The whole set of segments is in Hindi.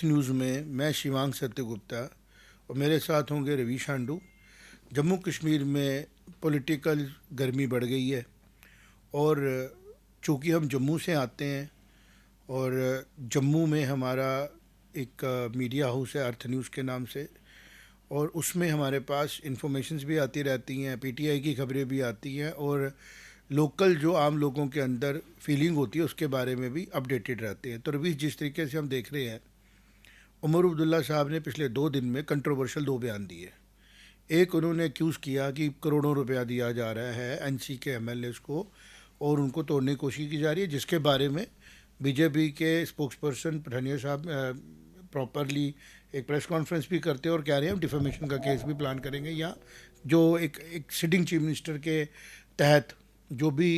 न्यूज़ में मैं शिवांग सत्यगुप्ता और मेरे साथ होंगे रवि शांडू। जम्मू कश्मीर में पॉलिटिकल गर्मी बढ़ गई है और चूँकि हम जम्मू से आते हैं और जम्मू में हमारा एक मीडिया हाउस है अर्थ न्यूज़ के नाम से, और उसमें हमारे पास इंफॉर्मेशंस भी आती रहती हैं, पीटीआई की खबरें भी आती हैं और लोकल जो आम लोगों के अंदर फीलिंग होती है उसके बारे में भी अपडेटेड रहते हैं। तो रवि, जिस तरीके से हम देख रहे हैं, उमर अब्दुल्ला साहब ने पिछले 2 दिन में कंट्रोवर्शियल 2 बयान दिए। एक, उन्होंने एक्यूज़ किया कि करोड़ों रुपया दिया जा रहा है एनसी के एमएलएस को और उनको तोड़ने की कोशिश की जा रही है, जिसके बारे में बीजेपी के स्पोक्स पर्सन पठानिया साहब प्रॉपरली एक प्रेस कॉन्फ्रेंस भी करते हैं और कह रहे हैं हम डिफेमेशन का केस भी प्लान करेंगे, या जो एक सिटिंग चीफ मिनिस्टर के तहत जो भी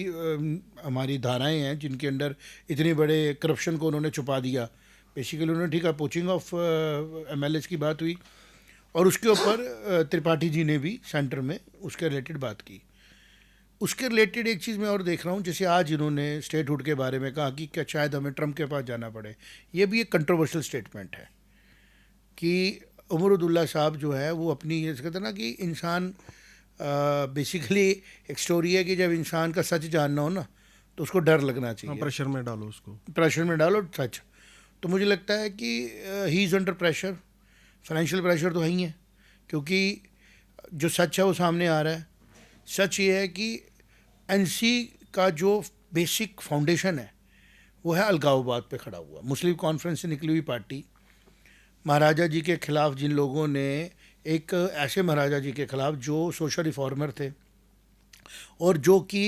हमारी धाराएं हैं जिनके अंडर इतने बड़े करप्शन को उन्होंने छुपा दिया। बेसिकली उन्होंने ठीक है पोचिंग ऑफ एमएलएस की बात हुई और उसके ऊपर त्रिपाठी जी ने भी सेंटर में उसके रिलेटेड बात की। उसके रिलेटेड एक चीज़ मैं और देख रहा हूँ, जैसे आज इन्होंने स्टेटहुड के बारे में कहा कि क्या शायद हमें ट्रंप के पास जाना पड़े। ये भी एक कंट्रोवर्शियल स्टेटमेंट है कि उमर अब्दुल्ला साहब जो है वो अपनी ये कहते हैं ना कि इंसान बेसिकली एक स्टोरी है कि जब इंसान का सच जानना हो ना तो उसको डर लगना चाहिए। प्रेशर में डालो उसको, प्रेशर में डालो सच। तो मुझे लगता है कि he is under pressure, financial pressure तो है ही है, क्योंकि जो सच है वो सामने आ रहा है। सच ये है कि एनसी का जो बेसिक फाउंडेशन है वो है अलगाववाद पे खड़ा हुआ। मुस्लिम कॉन्फ्रेंस से निकली हुई पार्टी, महाराजा जी के ख़िलाफ़ जिन लोगों ने, एक ऐसे महाराजा जी के ख़िलाफ़ जो सोशल रिफॉर्मर थे और जो कि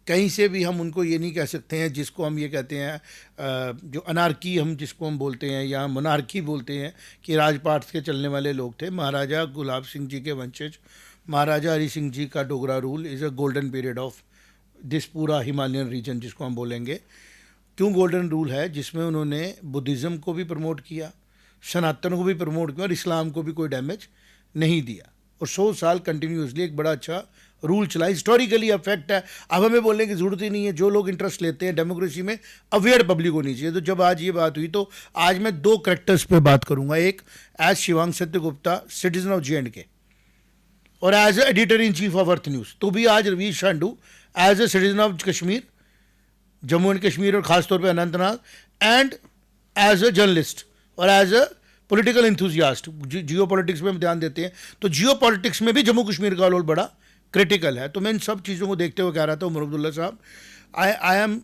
कहीं से भी हम उनको ये नहीं कह सकते हैं, जिसको हम ये कहते हैं जो अनारकी हम जिसको हम बोलते हैं या मोनार्की बोलते हैं, कि राजपाट के चलने वाले लोग थे। महाराजा गुलाब सिंह जी के वंशज, महाराजा हरि सिंह जी का Dogra rule is a golden period of this पूरा हिमालयन रीजन जिसको हम बोलेंगे। क्यों गोल्डन रूल है? जिसमें उन्होंने बुद्धिज़्म को भी प्रमोट किया, सनातन को भी प्रमोट किया और इस्लाम को भी कोई डैमेज नहीं दिया, और 100 साल कंटिन्यूसली एक बड़ा अच्छा रूल चला। हिस्टोरिकली अफेक्ट है। अब हमें बोलने की ज़रूरत ही नहीं है। जो लोग इंटरेस्ट लेते हैं डेमोक्रेसी में, अवेयर पब्लिक होनी चाहिए। तो जब आज ये बात हुई तो आज मैं 2 करेक्टर्स पे बात करूंगा। एक as Shivang Satyagupta, citizen of J&K, और as editor in chief of Arth news. तो भी आज Ravi Shandu as a citizen of Kashmir, Jammu and Kashmir और ख़ासतौर पर Anantnag, and as a journalist और as a political enthusiast. Geopolitics में हम ध्यान देते हैं, तो जियो पॉलिटिक्स में भी जम्मू कश्मीर का रोल बड़ा क्रिटिकल है। तो मैं इन सब चीज़ों को देखते हुए कह रहा था, उमर अब्दुल्ला साहब, I am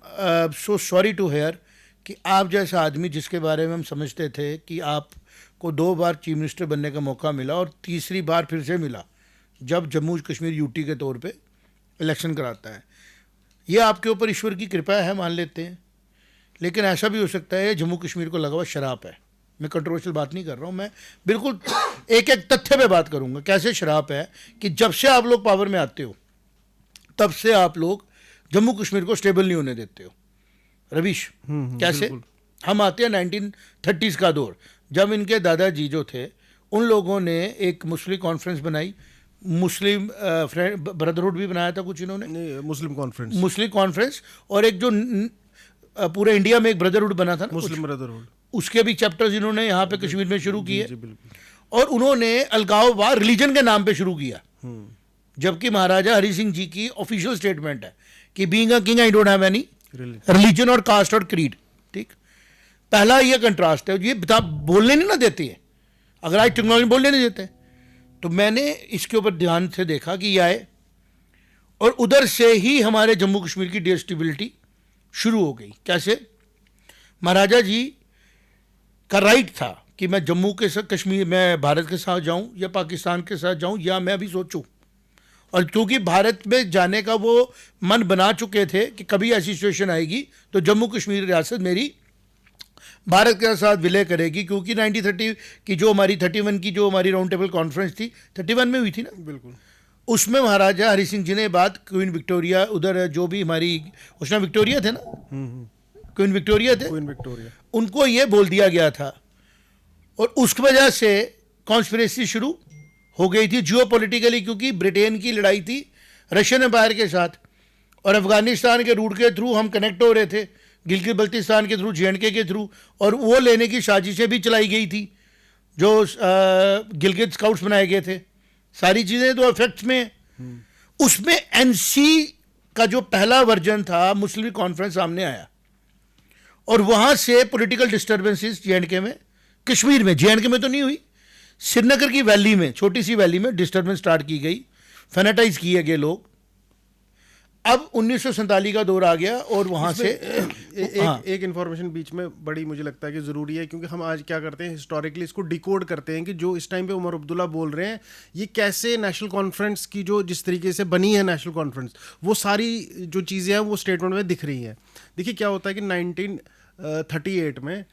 so sorry to hear कि आप जैसा आदमी जिसके बारे में हम समझते थे कि आपको 2 बार चीफ मिनिस्टर बनने का मौका मिला और तीसरी बार फिर से मिला जब जम्मू कश्मीर यूटी के तौर पे इलेक्शन कराता है। ये आपके ऊपर ईश्वर की कृपा है, मान लेते हैं, लेकिन ऐसा भी हो सकता है जम्मू कश्मीर को लगा हुआ शराब है। मैं कंट्रोवर्शियल बात नहीं कर रहा हूँ, मैं बिल्कुल एक एक तथ्य पे बात करूँगा। कैसे शराब है कि जब से आप लोग पावर में आते हो तब से आप लोग जम्मू कश्मीर को स्टेबल नहीं होने देते हो। रवीश, कैसे? हम आते हैं 1930s का दौर, जब इनके दादाजी जो थे उन लोगों ने एक मुस्लिम कॉन्फ्रेंस बनाई, मुस्लिम ब्रदरहुड भी बनाया था कुछ इन्होंने, मुस्लिम कॉन्फ्रेंस, और एक जो पूरे इंडिया में एक ब्रदरहुड बना था ना, मुस्लिम ब्रदरहुड, उसके भी चैप्टर्स इन्होंने यहाँ पे कश्मीर में शुरू किए। और उन्होंने अलगाववाद रिलीजन के नाम पे शुरू किया, जबकि महाराजा हरि सिंह जी की ऑफिशियल स्टेटमेंट है कि being a king I don't have any religion और कास्ट और क्रीड। ठीक, पहला ये कंट्रास्ट है। ये बोलने नहीं ना देते हैं, अगर आज टेक्नोलॉजी बोलने नहीं देते। तो मैंने इसके ऊपर ध्यान से देखा कि ये आए, और उधर से ही हमारे जम्मू कश्मीर की डिस्टेबिलिटी शुरू हो गई। कैसे? महाराजा जी का राइट था कि मैं जम्मू के साथ कश्मीर, मैं भारत के साथ जाऊं या पाकिस्तान के साथ जाऊं, या मैं भी सोचूं। और क्योंकि भारत में जाने का वो मन बना चुके थे कि कभी ऐसी सिचुएशन आएगी तो जम्मू कश्मीर रियासत मेरी भारत के साथ विलय करेगी। क्योंकि 1930 की जो हमारी 31 की जो हमारी राउंड टेबल कॉन्फ्रेंस थी, 31 में हुई थी ना, बिल्कुल, उसमें महाराजा हरि सिंह जी ने बात, क्वीन विक्टोरिया, उधर जो भी हमारी उसमें विक्टोरिया थे ना, क्वीन विक्टोरिया थे, क्वीन विक्टोरिया, उनको ये बोल दिया गया था। और उस वजह से कॉन्स्पिरेसी शुरू हो गई थी जियो पॉलिटिकली, क्योंकि ब्रिटेन की लड़ाई थी रशियन एम्पायर के साथ और अफगानिस्तान के रूट के थ्रू हम कनेक्ट हो रहे थे। गिलगित बल्तिस्तान के थ्रू, JNK के थ्रू, और वो लेने की साजिशें भी चलाई गई थी जो गिलगित स्काउट्स बनाए गए थे। सारी चीज़ें तो इफेक्ट्स में। उसमें NC का जो पहला वर्जन था, मुस्लिम कॉन्फ्रेंस सामने आया और वहाँ से पॉलिटिकल डिस्टर्बेंसेस JNK में, कश्मीर में, JNK में तो नहीं हुई, श्रीनगर की वैली में, छोटी सी वैली में डिस्टर्बेंस स्टार्ट की गई, फेनेटाइज किए गए लोग। अब 1947 का दौर आ गया और वहाँ से एक इन्फॉर्मेशन बीच में बड़ी मुझे लगता है कि ज़रूरी है, क्योंकि हम आज क्या करते हैं, हिस्टोरिकली इसको डिकोड करते हैं कि जो इस टाइम पे उमर अब्दुल्ला बोल रहे हैं, ये कैसे नेशनल कॉन्फ्रेंस की जो जिस तरीके से बनी है नेशनल कॉन्फ्रेंस, वो सारी जो चीज़ें हैं वो स्टेटमेंट में दिख रही हैं। देखिए क्या होता है कि 1938 में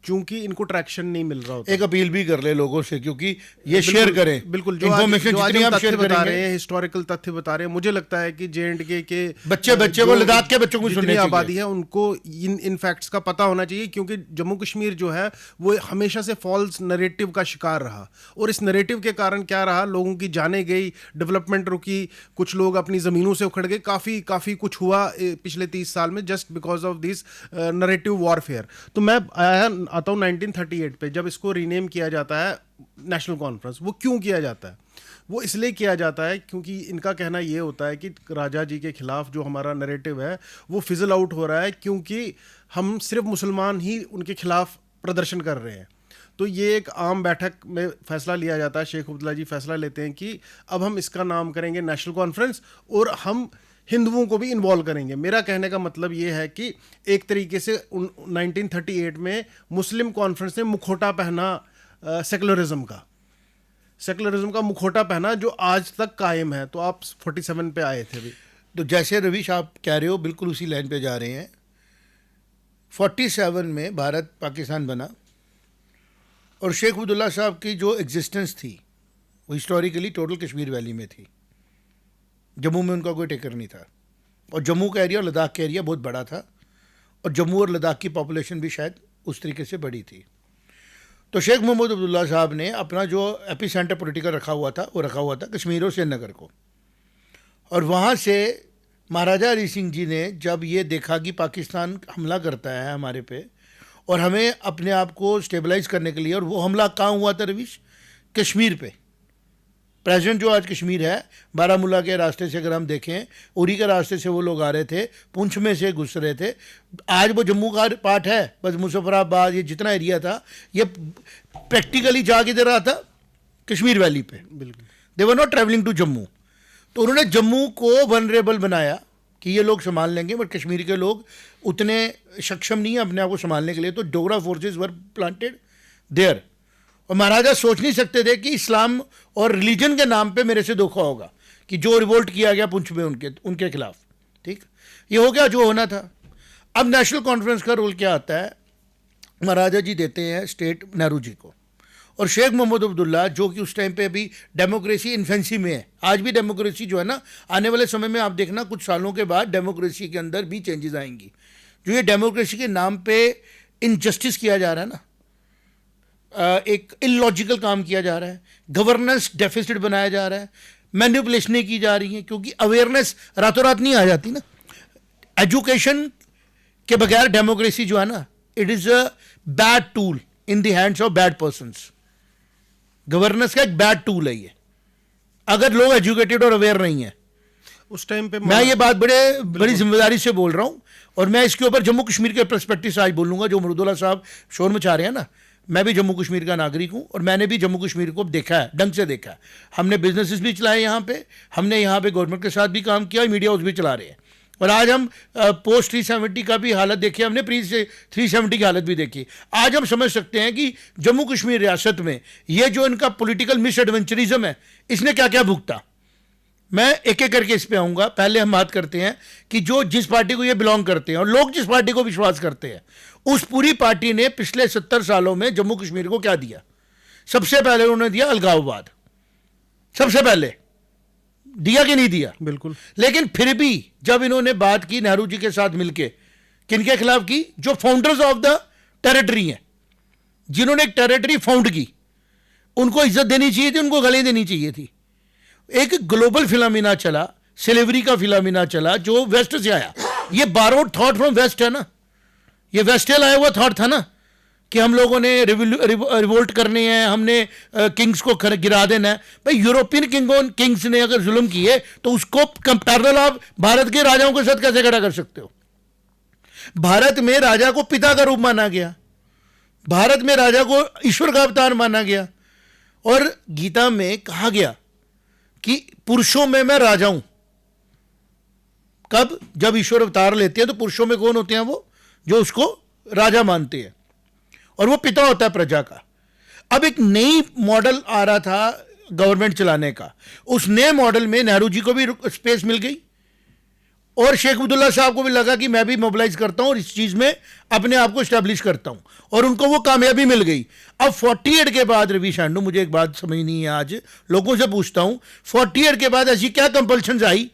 चूंकि इनको ट्रैक्शन नहीं मिल रहा होता, एक अपील भी कर ले लोगों से, क्योंकि ये शेयर करें, बिल्कुल जो आज तथ्य बता रहे हैं, हिस्टोरिकल तथ्य बता रहे हैं। मुझे लगता है कि JNK के बच्चे वो लद्दाख के बच्चों को जितनी आबादी है उनको इन फैक्ट्स का पता होना चाहिए, क्योंकि जम्मू कश्मीर जो है वो हमेशा से फॉल्स नरेटिव का शिकार रहा, और इस नरेटिव के कारण क्या रहा, लोगों की जाने गई, डेवलपमेंट रुकी, कुछ लोग अपनी ज़मीनों से उखड़ गए, काफ़ी कुछ हुआ पिछले 30 साल में just because of this narrative warfare. तो मैं आता हूँ 1938 पे, जब इसको रीनेम किया जाता है नेशनल कॉन्फ्रेंस। वो क्यों किया जाता है? वो इसलिए किया जाता है क्योंकि इनका कहना ये होता है कि राजा जी के खिलाफ जो हमारा नैरेटिव है वो फिजल आउट हो रहा है, क्योंकि हम सिर्फ मुसलमान ही उनके खिलाफ प्रदर्शन कर रहे हैं। तो ये एक आम बैठक में फैसला लिया जाता है, शेख अब्दुल्ला जी फैसला लेते हैं कि अब हम इसका नाम करेंगे नेशनल कॉन्फ्रेंस और हम हिंदुओं को भी इन्वॉल्व करेंगे। मेरा कहने का मतलब ये है कि एक तरीके से 1938 में मुस्लिम कॉन्फ्रेंस ने मुखौटा पहना सेकुलरिज्म का मुखौटा पहना, जो आज तक कायम है। तो आप 47 पे आए थे अभी, तो जैसे रविश आप कह रहे हो बिल्कुल उसी लाइन पे जा रहे हैं। 47 में भारत पाकिस्तान बना और शेख अब्दुल्ला साहब की जो एग्जिस्टेंस थी वो हिस्टोरिकली टोटल कश्मीर वैली में थी। जम्मू में उनका कोई टेकर नहीं था, और जम्मू का एरिया और लद्दाख का एरिया बहुत बड़ा था, और जम्मू और लद्दाख की पॉपुलेशन भी शायद उस तरीके से बड़ी थी। तो शेख मोहम्मद अब्दुल्ला साहब ने अपना जो एपी सेंटर पोलिटिकल रखा हुआ था कश्मीर और श्रीनगर को, और वहाँ से महाराजा हरी सिंह जी ने जब ये देखा कि पाकिस्तान हमला करता है हमारे पे और हमें अपने आप को स्टेबलाइज करने के लिए, और वो हमला कहाँ हुआ था रविश? कश्मीर पे। प्रेजेंट जो आज कश्मीर है, बारामूला के रास्ते से अगर हम देखें, उरी के रास्ते से वो लोग आ रहे थे, पुंछ में से घुस रहे थे। आज वो जम्मू का पार्ट है, बस मुजफ्फराबाद ये जितना एरिया था ये प्रैक्टिकली जा किधर रहा था? कश्मीर वैली पे। बिल्कुल, they were not travelling to Jammu. तो उन्होंने जम्मू को वनरेबल बनाया कि ये लोग संभाल लेंगे, बट कश्मीर के लोग उतने सक्षम नहीं है अपने आप को संभालने के लिए, तो Dogra forces were planted there. और महाराजा सोच नहीं सकते थे कि इस्लाम और रिलीजन के नाम पे मेरे से धोखा होगा, कि जो रिवोल्ट किया गया पुंछ में उनके खिलाफ। ठीक, ये हो गया जो होना था। अब नेशनल कॉन्फ्रेंस का रोल क्या आता है? महाराजा जी देते हैं स्टेट नेहरू जी को, और शेख मोहम्मद अब्दुल्ला जो कि उस टाइम पे अभी डेमोक्रेसी इन्फेंसी में है। आज भी डेमोक्रेसी जो है ना, आने वाले समय में आप देखना कुछ सालों के बाद डेमोक्रेसी के अंदर भी चेंजेस आएंगी। जो ये डेमोक्रेसी के नाम पे इनजस्टिस किया जा रहा है ना, एक इलॉजिकल काम किया जा रहा है, गवर्नेंस डेफिसिट बनाया जा रहा है, मैनिपुलेशनें की जा रही हैं, क्योंकि अवेयरनेस रातों रात नहीं आ जाती ना। एजुकेशन के बगैर डेमोक्रेसी जो है ना, it is a bad tool in the hands of bad persons. Governance का एक बैड टूल है ये, अगर लोग एजुकेटेड और अवेयर नहीं है। उस टाइम पे मैं ये बात बड़ी जिम्मेदारी से बोल रहा हूँ, और मैं इसके ऊपर जम्मू कश्मीर के पर्सपेक्टिव से आज बोलूँगा। जो मुर्दुल्ला साहब शोर मचा रहे हैं ना, मैं भी जम्मू कश्मीर का नागरिक हूँ, और मैंने भी जम्मू कश्मीर को देखा है, ढंग से देखा है। हमने बिजनेसेस भी चलाए यहाँ पे, हमने यहाँ पे गवर्नमेंट के साथ भी काम किया, मीडिया हाउस भी चला रहे हैं, और आज हम पोस्ट 370 का भी हालत देखी, हमने प्री 370 की हालत भी देखी। आज हम समझ सकते हैं कि जम्मू कश्मीर रियासत में ये जो इनका पॉलिटिकल मिस एडवेंचरिज्म है, इसने क्या क्या भुगता। मैं एक एक करके इस पे आऊँगा। पहले हम बात करते हैं कि जो जिस पार्टी को ये बिलोंग करते हैं और लोग जिस पार्टी को विश्वास करते हैं, उस पूरी पार्टी ने पिछले 70 सालों में जम्मू कश्मीर को क्या दिया? सबसे पहले उन्होंने दिया अलगाववाद, सबसे पहले दिया कि नहीं दिया? बिल्कुल। लेकिन फिर भी जब इन्होंने बात की नेहरू जी के साथ मिलके, किनके खिलाफ की? जो फाउंडर्स ऑफ द टेरिटरी हैं, जिन्होंने एक टेरिटरी फाउंड की, उनको इज्जत देनी चाहिए थी, उनको गाली देनी चाहिए थी। एक ग्लोबल फिलामिना चला, स्लेवरी का फिलामिना चला, जो वेस्ट से आया, ये बारोड थॉट फ्रॉम वेस्ट है ना, ये वेस्ट से आया हुआ थॉट था ना कि हम लोगों ने रिवोल्ट करनी है, हमने किंग्स को गिरा देना है। भाई यूरोपियन किंग्स ने अगर जुल्म किए तो उसको पैरेलल आप भारत के राजाओं के साथ कैसे खड़ा कर सकते हो? भारत में राजा को पिता का रूप माना गया, भारत में राजा को ईश्वर का अवतार माना गया, और गीता में कहा गया कि पुरुषों में मैं राजा हूं। कब? जब ईश्वर अवतार लेते हैं तो पुरुषों में कौन होते हैं? वो जो उसको राजा मानते हैं, और वो पिता होता है प्रजा का। अब एक नई मॉडल आ रहा था गवर्नमेंट चलाने का, उस नए मॉडल में नेहरू जी को भी स्पेस मिल गई, और शेख अब्दुल्ला साहब को भी लगा कि मैं भी मोबिलाइज करता हूं और इस चीज में अपने आप को स्टैब्लिश करता हूं, और उनको वो कामयाबी मिल गई। अब 48 के बाद रवि शांडू, मुझे एक बात समझ नहीं है, आज लोगों से पूछता हूं 48 के बाद ऐसी क्या कंपल्शन आई,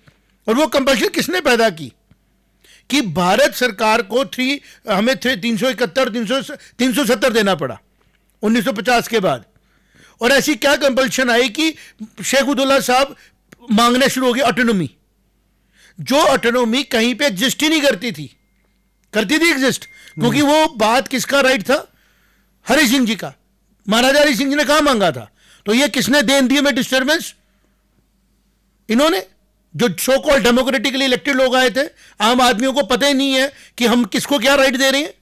और वो कंपल्शन किसने पैदा की कि भारत सरकार को हमें 370 देना पड़ा 1950 के बाद? और ऐसी क्या कंपल्शन आई कि शेख अब्दुल्ला साहब मांगने शुरू हो गए ऑटोनॉमी, जो ऑटोनॉमी कहीं पे एग्जिस्ट ही नहीं करती थी एग्जिस्ट, क्योंकि वो बात किसका राइट था? हरि सिंह जी का। महाराजा हरि सिंह जी ने कहां मांगा था? तो ये किसने देन दिए में डिस्टर्बेंस? इन्होंने, जो सो कॉल्ड डेमोक्रेटिकली इलेक्टेड लोग आए थे। आम आदमियों को पता ही नहीं है कि हम किसको क्या राइट दे रहे हैं,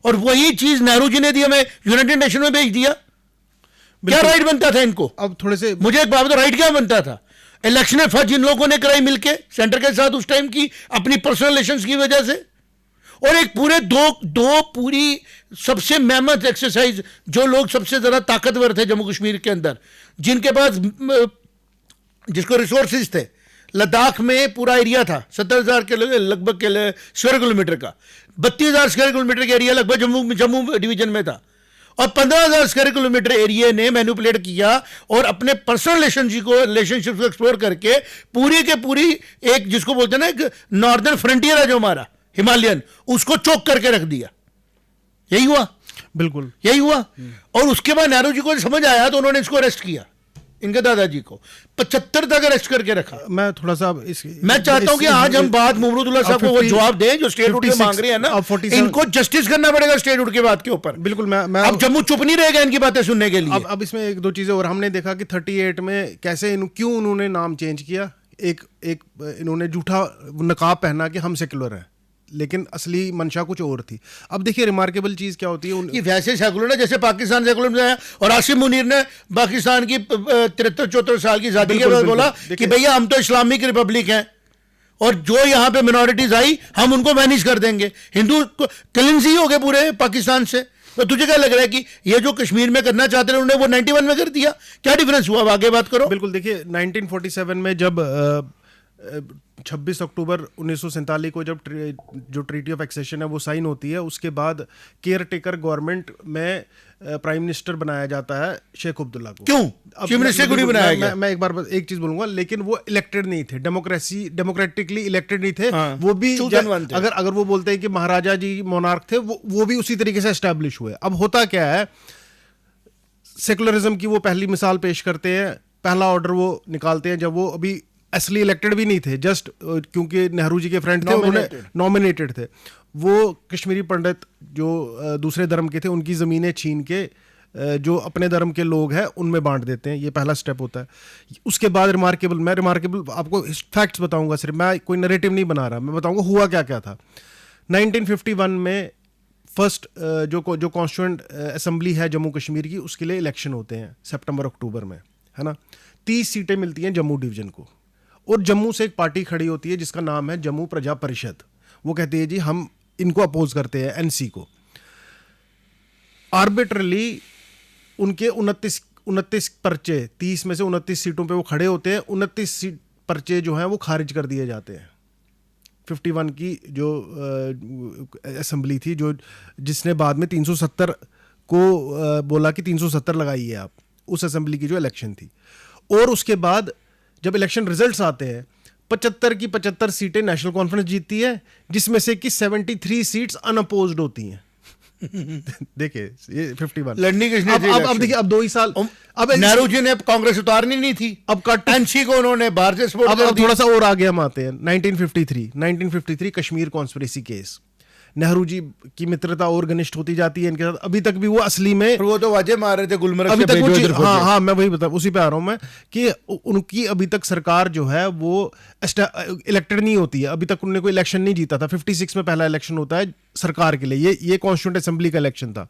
और वही चीज नेहरू जी ने दी, हमें यूनाइटेड नेशन में भेज दिया। क्या राइट बनता था इनको? अब थोड़े से मुझे एक बात, राइट क्या बनता था? इलेक्शन फर्स्ट जिन लोगों ने कराई मिलके सेंटर के साथ उस टाइम की, अपनी पर्सनल रिलेशंस की वजह से, और एक पूरे दो पूरी सबसे मेहनत एक्सरसाइज, जो लोग सबसे ज्यादा ताकतवर थे जम्मू कश्मीर के अंदर, जिनके पास जिसको रिसोर्सेज थे, लद्दाख में पूरा एरिया था 70,000 के लगभग के स्क्वायर किलोमीटर का, 32,000 स्क्वायर किलोमीटर का एरिया लगभग जम्मू डिवीजन में था, और 15,000 स्क्वायर किलोमीटर एरिया ने मैनिपुलेट किया और अपने पर्सनल रिलेशनशिप को एक्सप्लोर करके पूरी के पूरी एक, जिसको बोलते हैं ना, एक नॉर्दर्न फ्रंटियर है जो हमारा हिमालयन, उसको चोक करके रख दिया। यही हुआ, बिल्कुल यही हुआ। और उसके बाद नेहरू जी को समझ आया तो उन्होंने इसको अरेस्ट किया, इनके दादाजी को 75 तक अरेस्ट करके रखा। मैं थोड़ा सा मैं चाहता हूं कि आज हम बात मुमरुदुल्लाह साहब को वो जवाब दें जो स्टेटहुड के मांग रहे हैं ना, इनको जस्टिस करना पड़ेगा स्टेटहुड के बात के ऊपर। बिल्कुल, मैं अब जम्मू चुप नहीं रहेगा इनकी बातें सुनने के लिए। अब इसमें एक दो चीजें और हमने देखा कि 38 में कैसे क्यों उन्होंने नाम चेंज किया। एक इन्होंने झूठा नकाब पहना कि हम सेक्युलर हैं, लेकिन असली मंशा कुछ और थी। अब देखिए रिमार्केबल चीज क्या होती है, ये वैसे सेकुलर है जैसे पाकिस्तान सेकुलर में आया, और आसिम मुनीर ने पाकिस्तान की 73-74 साल की आजादी के बाद बोला कि भैया हम तो इस्लामिक रिपब्लिक हैं, और जो यहाँ पे मिनॉरिटीज आई हम उनको मैनेज कर देंगे। हिंदू क्लिंजी हो गए पूरे पाकिस्तान से। तो तुझे क्या लग रहा है कि ये जो कश्मीर में करना चाहते थे उन्होंने वो 91 में कर दिया? क्या डिफरेंस हुआ? आगे बात करो। बिल्कुल, देखिए 1947 में जब 26 अक्टूबर 1947 को जब जो ट्रीटी ऑफ एक्सेशन है वो साइन होती है, उसके बाद केयर टेकर गवर्नमेंट में प्राइम मिनिस्टर बनाया जाता है शेख अब्दुल्ला को। क्यों चीफ मिनिस्टर को नहीं बनाया गया? मैं एक बार एक चीज बोलूंगा, लेकिन वो इलेक्टेड नहीं थे, डेमोक्रेटिकली इलेक्टेड नहीं थे। हाँ, वो भी अगर वो बोलते हैं कि महाराजा जी मोनार्क थे, वो भी उसी तरीके से एस्टैब्लिश हुए। अब होता क्या है, सेकुलरिज्म की वो पहली मिसाल पेश करते हैं, पहला ऑर्डर वो निकालते हैं जब वो अभी असली इलेक्टेड भी नहीं थे, जस्ट क्योंकि नेहरू जी के फ्रेंड थे, उन्होंने नॉमिनेटेड थे। वो कश्मीरी पंडित जो दूसरे धर्म के थे उनकी ज़मीनें छीन के जो अपने धर्म के लोग हैं उनमें बांट देते हैं। ये पहला स्टेप होता है। उसके बाद रिमार्केबल आपको फैक्ट्स बताऊंगा, सिर्फ मैं कोई नरेटिव नहीं बना रहा, मैं बताऊंगा हुआ क्या क्या था। 1951 में फर्स्ट जो कॉन्स्टिट्यूएंट असेंबली है जम्मू कश्मीर की, उसके लिए इलेक्शन होते हैं सितंबर अक्टूबर में, है ना। 30 सीटें मिलती हैं जम्मू डिवीजन को, और जम्मू से एक पार्टी खड़ी होती है जिसका नाम है जम्मू प्रजा परिषद। वो कहती है जी हम इनको अपोज करते हैं, एनसी को। आर्बिट्रली उनके 29 पर्चे, 30 में से 29 सीटों पे वो खड़े होते हैं, 29 सीट पर्चे जो हैं वो खारिज कर दिए जाते हैं। 51 की जो असेंबली थी, जिसने बाद में 370 को बोला कि 370 लगाइए आप, उस असेंबली की जो इलेक्शन थी। और उसके बाद जब इलेक्शन रिजल्ट्स आते हैं, 75 की 75 सीटें नेशनल कॉन्फ्रेंस जीतती है, जिसमें से कि 73 सीट्स अनअपोज्ड होती हैं। देखिए ये 51 लड़नी किसने थी अब election? देखिए अब 2 ही साल अब नेहरू जी ने कांग्रेस उतारनी नहीं थी, अब कट एनसी को उन्होंने बाहर से सपोर्ट कर अब दिया। थोड़ा सा और आगे हम आते हैं 1953 कश्मीर कॉन्स्पिरेसी केस। नेहरू जी की मित्रता और घनिष्ठ होती जाती है इनके साथ, अभी तक भी वो असली में और वो तो वाजे मार रहे थे गुलमर्ग अभी से तक वो भेजो इधर हाँ खोजो। हाँ मैं वही बता उसी पे आ रहा हूँ मैं कि उनकी अभी तक सरकार जो है वो इलेक्टेड नहीं होती है, अभी तक उन्होंने कोई इलेक्शन नहीं जीता था। 56 में पहला इलेक्शन होता है सरकार के लिए, ये कॉन्स्टिट्यूंट असेंबली का इलेक्शन था।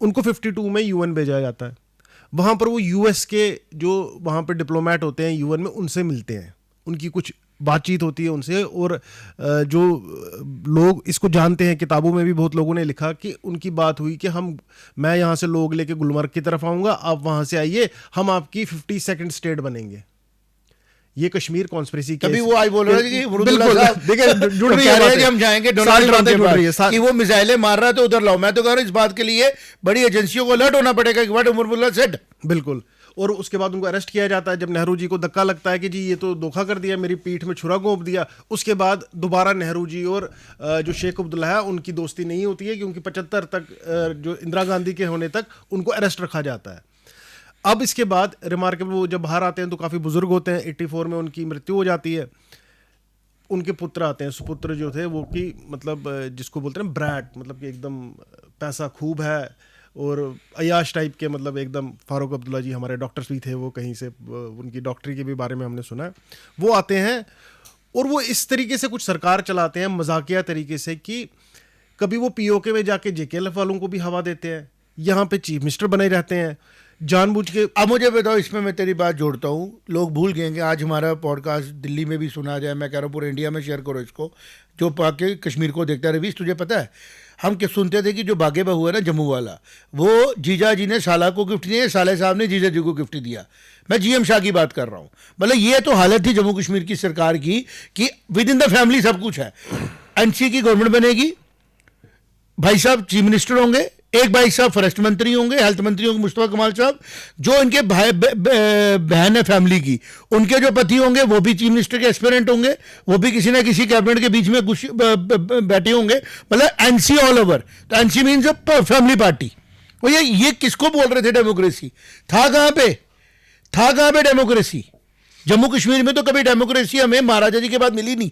उनको 52 में यूएन भेजा जाता है, वहाँ पर वो यूएस के जो वहाँ पर डिप्लोमेट होते हैं यूएन में उनसे मिलते हैं, उनकी कुछ बातचीत होती है उनसे। और जो लोग इसको जानते हैं, किताबों में भी बहुत लोगों ने लिखा कि उनकी बात हुई कि मैं यहाँ से लोग लेके गुलमर्ग की तरफ आऊँगा, आप वहाँ से आइए, हम आपकी 52nd स्टेट बनेंगे। ये कश्मीर कॉन्स्पिरेसी केस। तभी वो आज बोल रहा है कि बिल्कुल देखिए जुड़ रही है कि हम जाएंगे सारी बातें जुड़ रही है कि वो मिसाइलें मार रहा है तो उधर लाओ। मैं तो कह रहा हूँ इस बात के लिए बड़ी एजेंसियों को अलर्ट होना पड़ेगा कि व्हाट उमर सेड। बिल्कुल। और उसके बाद उनको अरेस्ट किया जाता है जब नेहरू जी को धक्का लगता है कि जी ये तो धोखा कर दिया, मेरी पीठ में छुरा घोंप दिया। उसके बाद दोबारा नेहरू जी और जो शेख अब्दुल्ला है उनकी दोस्ती नहीं होती है, क्योंकि 75 तक जो इंदिरा गांधी के होने तक उनको अरेस्ट रखा जाता है। अब इसके बाद रिमार्केबल, वो जब बाहर आते हैं तो काफ़ी बुजुर्ग होते हैं, 84 में उनकी मृत्यु हो जाती है। उनके पुत्र आते हैं, सुपुत्र जो थे वो कि मतलब जिसको बोलते हैं ब्रैट, मतलब कि एकदम पैसा खूब है और अयाश टाइप के, मतलब एकदम। फारूक अब्दुल्ला जी हमारे डॉक्टर्स भी थे, वो कहीं से उनकी डॉक्टरी के भी बारे में हमने सुना है। वो आते हैं और वो इस तरीके से कुछ सरकार चलाते हैं मजाकिया तरीके से कि कभी वो पीओके में जाके जेकेएलएफ वालों को भी हवा देते हैं, यहाँ पे चीफ मिनिस्टर बने रहते हैं जानबूझ के। अब मुझे बताओ, इसमें मैं तेरी बात जोड़ता हूँ, लोग भूल गए कि आज हमारा पॉडकास्ट दिल्ली में भी सुना जाए। मैं कह रहा हूँ पूरे इंडिया में शेयर करो इसको, जो पाके कश्मीर को देखता है। रवीश तुझे पता है हम क्या सुनते थे कि जो बागे बहू है ना जम्मू वाला, वो जीजा जी ने साला को गिफ्ट दिया, साले साहब ने जीजा जी को गिफ्ट दिया। मैं जीएम शाह की बात कर रहा हूँ। मतलब ये तो हालत थी जम्मू कश्मीर की सरकार की कि विद इन द फैमिली सब कुछ है। एनसी की गवर्नमेंट बनेगी, भाई साहब चीफ मिनिस्टर होंगे, एक भाई साहब फॉरेस्ट मंत्री होंगे, हेल्थ मंत्री होंगे मुस्तफा कमाल साहब, जो इनके भाई बहन है फैमिली की, उनके जो पति होंगे वो भी चीफ मिनिस्टर के एस्पिरेंट होंगे, वो भी किसी ना किसी कैबिनेट के बीच में बैठे होंगे। मतलब एनसी ऑल ओवर। तो एनसी मीन्स फैमिली पार्टी। और ये किसको बोल रहे थे डेमोक्रेसी? था कहाँ पे डेमोक्रेसी? जम्मू कश्मीर में तो कभी डेमोक्रेसी हमें महाराजा जी के बाद मिली नहीं।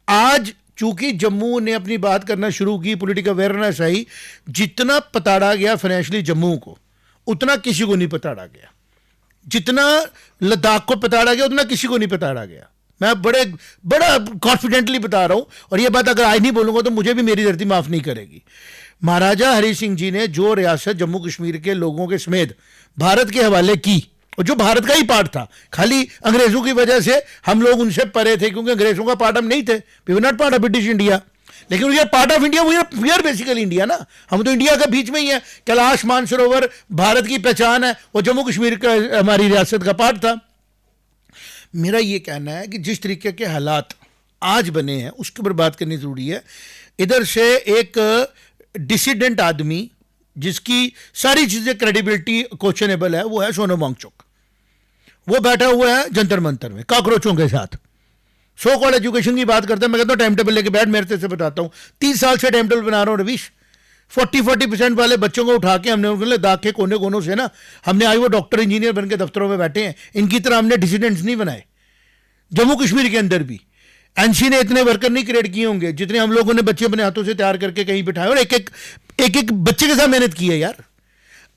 आज चूंकि जम्मू ने अपनी बात करना शुरू की, पॉलिटिकल अवेयरनेस आई, जितना पताड़ा गया फाइनेंशियली जम्मू को, उतना किसी को नहीं पताड़ा गया। जितना लद्दाख को पताड़ा गया उतना किसी को नहीं पताड़ा गया। मैं बड़ा कॉन्फिडेंटली बता रहा हूं, और ये बात अगर आज नहीं बोलूंगा तो मुझे भी मेरी धरती माफ नहीं करेगी। महाराजा हरि सिंह जी ने जो रियासत जम्मू कश्मीर के लोगों के समेत भारत के हवाले की, और जो भारत का ही पार्ट था, खाली अंग्रेजों की वजह से हम लोग उनसे परे थे, क्योंकि अंग्रेजों का पार्ट हम नहीं थे। We were not part of British India, लेकिन we are part of India. We are basically India ना, हम तो इंडिया के बीच में ही है। कैलाश मानसरोवर भारत की पहचान है, वो जम्मू कश्मीर का हमारी रियासत का पार्ट था। मेरा ये कहना है कि जिस तरीके के हालात आज बने हैं उसके ऊपर बात करनी जरूरी है। इधर से एक डिसिडेंट आदमी जिसकी सारी चीजें क्रेडिबिलिटी क्वेश्चनेबल है, वो है सोनम वांगचुक। वो बैठा हुआ है जंतर मंतर में कॉकरोचों के साथ, सो कॉल्ड एजुकेशन की बात करता है। मैं कहता हूँ टाइम टेबल लेके बैठ, मेरे से बताता हूँ 30 साल से टाइम टेबल बना रहा हूँ रवीश। 40% वाले बच्चों को उठा के हमने लद्दाख के कोने कोनों से ना, हमने आज वो डॉक्टर इंजीनियर बन के दफ्तरों में बैठे हैं। इनकी तरह हमने डिसिडेंट्स नहीं बनाए। जम्मू कश्मीर के अंदर भी एनसी ने इतने वर्कर नहीं क्रिएट किए होंगे जितने हम लोगों ने बच्चे अपने हाथों से तैयार करके कहीं बिठाए, और एक एक बच्चे के साथ मेहनत की है यार।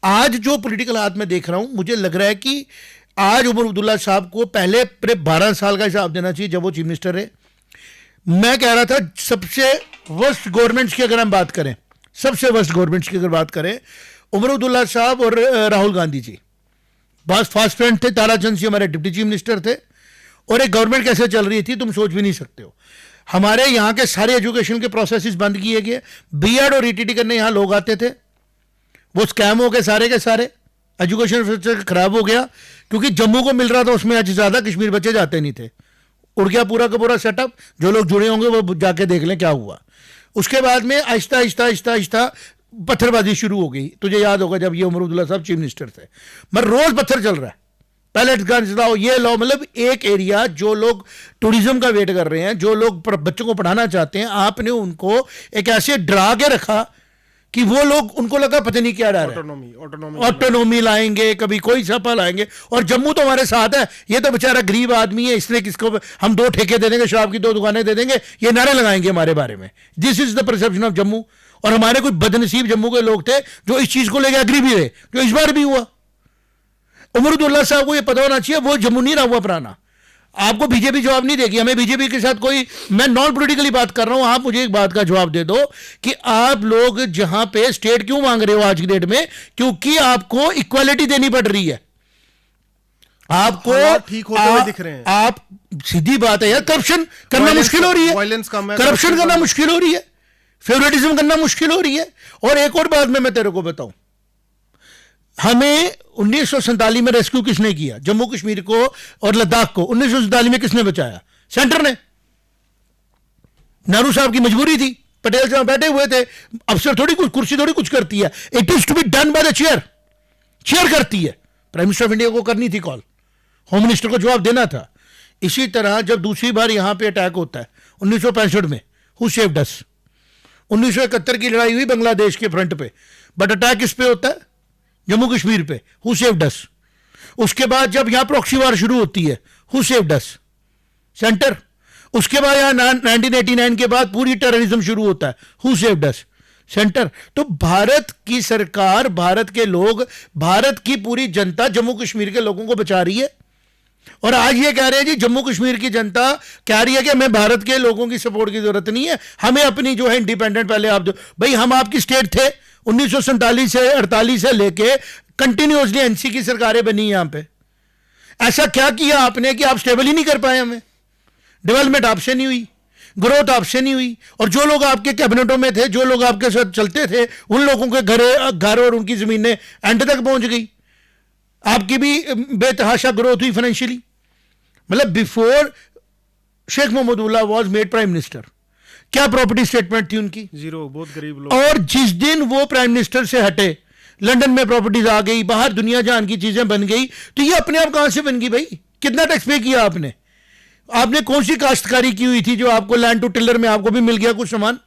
आज जो पॉलिटिकल हाथ में देख रहा हूं, मुझे लग रहा है कि आज उमर अब्दुल्ला साहब को पहले 12 साल का हिसाब देना चाहिए जब वो चीफ मिनिस्टर है। मैं कह रहा था सबसे वर्स्ट गवर्नमेंट्स की अगर हम बात करें, सबसे वर्स्ट गवर्नमेंट्स की अगर बात करें, उमर अब्दुल्ला साहब और राहुल गांधी जी बस फास्ट फ्रेंड थे। ताराचंद सिंह हमारे डिप्टी चीफ मिनिस्टर थे, और एक गवर्नमेंट कैसे चल रही थी तुम सोच भी नहीं सकते हो। हमारे यहाँ के सारे एजुकेशन के प्रोसेसेस बंद किए गए। बीएड और ईटीटी करने यहाँ लोग आते थे, वो स्कैम हो गए सारे के सारे। एजुकेशन इंफ्रास्ट्रक्चर खराब हो गया, क्योंकि जम्मू को मिल रहा था उसमें आज ज़्यादा कश्मीर बच्चे जाते नहीं थे। उड़ गया पूरा का पूरा सेटअप। जो लोग जुड़े होंगे वो जाके देख लें क्या हुआ। उसके बाद में आहिस्ता आहिस्ता आहिस्ता आहिस्ता पत्थरबाजी शुरू हो गई। तुझे याद होगा जब ये उमर अब्दुल्ला साहब चीफ मिनिस्टर थे, मगर रोज पत्थर चल रहा है। पैलेट गन्स लाओ, ये लाओ। मतलब एक एरिया जो लोग टूरिज्म का वेट कर रहे हैं, जो लोग बच्चों को पढ़ाना चाहते हैं, आपने उनको एक ऐसे डरा के रखा कि वो लोग, उनको लगा पता नहीं क्या डर है, ऑटोनॉमी लाएंगे, कभी कोई सपा लाएंगे। और जम्मू तो हमारे साथ है, ये तो बेचारा गरीब आदमी है, इसलिए किसको हम 2 ठेके दे देंगे, शराब की 2 दुकानें दे देंगे, ये नारे लगाएंगे हमारे बारे में। This is the perception of Jammu. और हमारे कुछ बदनसीब जम्मू के लोग थे जो इस चीज को लेकर एग्री भी रहे, जो इस बार भी हुआ। उमरुद्दौला साहब को ये पता होना चाहिए, वो जम्मू नहीं रहा हुआ पुराना। आपको बीजेपी जवाब नहीं देगी, हमें बीजेपी के साथ कोई, मैं नॉन पॉलिटिकली बात कर रहा हूं। आप मुझे एक बात का जवाब दे दो कि आप लोग जहां पे स्टेट क्यों मांग रहे हो आज की डेट में, क्योंकि आपको इक्वालिटी देनी पड़ रही है, आपको ठीक होते हुए दिख रहे हैं। आप सीधी बात है यार, करप्शन करना मुश्किल हो रही है, करप्शन करना मुश्किल हो रही है, फेवरेटिज्म करना मुश्किल हो रही है। और एक और बात मैं तेरे को बताऊं, हमें 1947 में रेस्क्यू किसने किया? जम्मू कश्मीर को और लद्दाख को 1947 में किसने बचाया? सेंटर ने। नेहरू साहब की मजबूरी थी, पटेल साहब बैठे हुए थे, अफसर थोड़ी कुछ, कुर्सी थोड़ी कुछ करती है, it is to be done by the chair, chair करती है। प्राइम मिनिस्टर ऑफ इंडिया को करनी थी कॉल, होम मिनिस्टर को जवाब देना था। इसी तरह जब दूसरी बार यहां पे अटैक होता है 1965 में, हु सेव्ड अस? 1971 की लड़ाई हुई बांग्लादेश के फ्रंट पे, बट अटैक किस पे होता है? जम्मू कश्मीर पे, हु सेव्ड अस? उसके बाद जब यहां प्रॉक्सी वार शुरू होती है, हु सेव्ड अस? सेंटर। उसके बाद यहां 1989 के बाद पूरी टेररिज्म शुरू होता है, हु सेव्ड अस? सेंटर। तो भारत की सरकार, भारत के लोग, भारत की पूरी जनता जम्मू कश्मीर के लोगों को बचा रही है। और आज ये कह रहे हैं जी, जम्मू कश्मीर की जनता कह रही है कि हमें भारत के लोगों की सपोर्ट की जरूरत नहीं है, हमें अपनी जो है इंडिपेंडेंट, पहले आप जो भाई, हम आपकी स्टेट थे 1947 से 48 से लेके कंटिन्यूअसली एनसी की सरकारें बनी यहां पे। ऐसा क्या किया आपने कि आप स्टेबल ही नहीं कर पाए? हमें डेवलपमेंट आपसे नहीं हुई, ग्रोथ आपसे नहीं हुई। और जो लोग आपके कैबिनेटों में थे, जो लोग आपके साथ चलते थे, उन लोगों के घर और उनकी जमीनें एंड तक पहुंच गई। आपकी भी बेतहाशा ग्रोथ हुई फाइनेंशियली। मतलब before Sheikh Mohammadullah was made prime minister, क्या प्रॉपर्टी स्टेटमेंट थी उनकी? 0, बहुत गरीब लोग। और जिस दिन वो प्राइम मिनिस्टर से हटे, लंदन में प्रॉपर्टीज आ गई, बाहर दुनिया जहान की चीजें बन गई, तो ये अपने आप कहां से बन गई भाई? कितना टैक्स पे किया आपने? आपने कौन सी काश्तकारी की हुई थी जो आपको लैंड टू टिलर में आपको भी मिल गया कुछ सामान?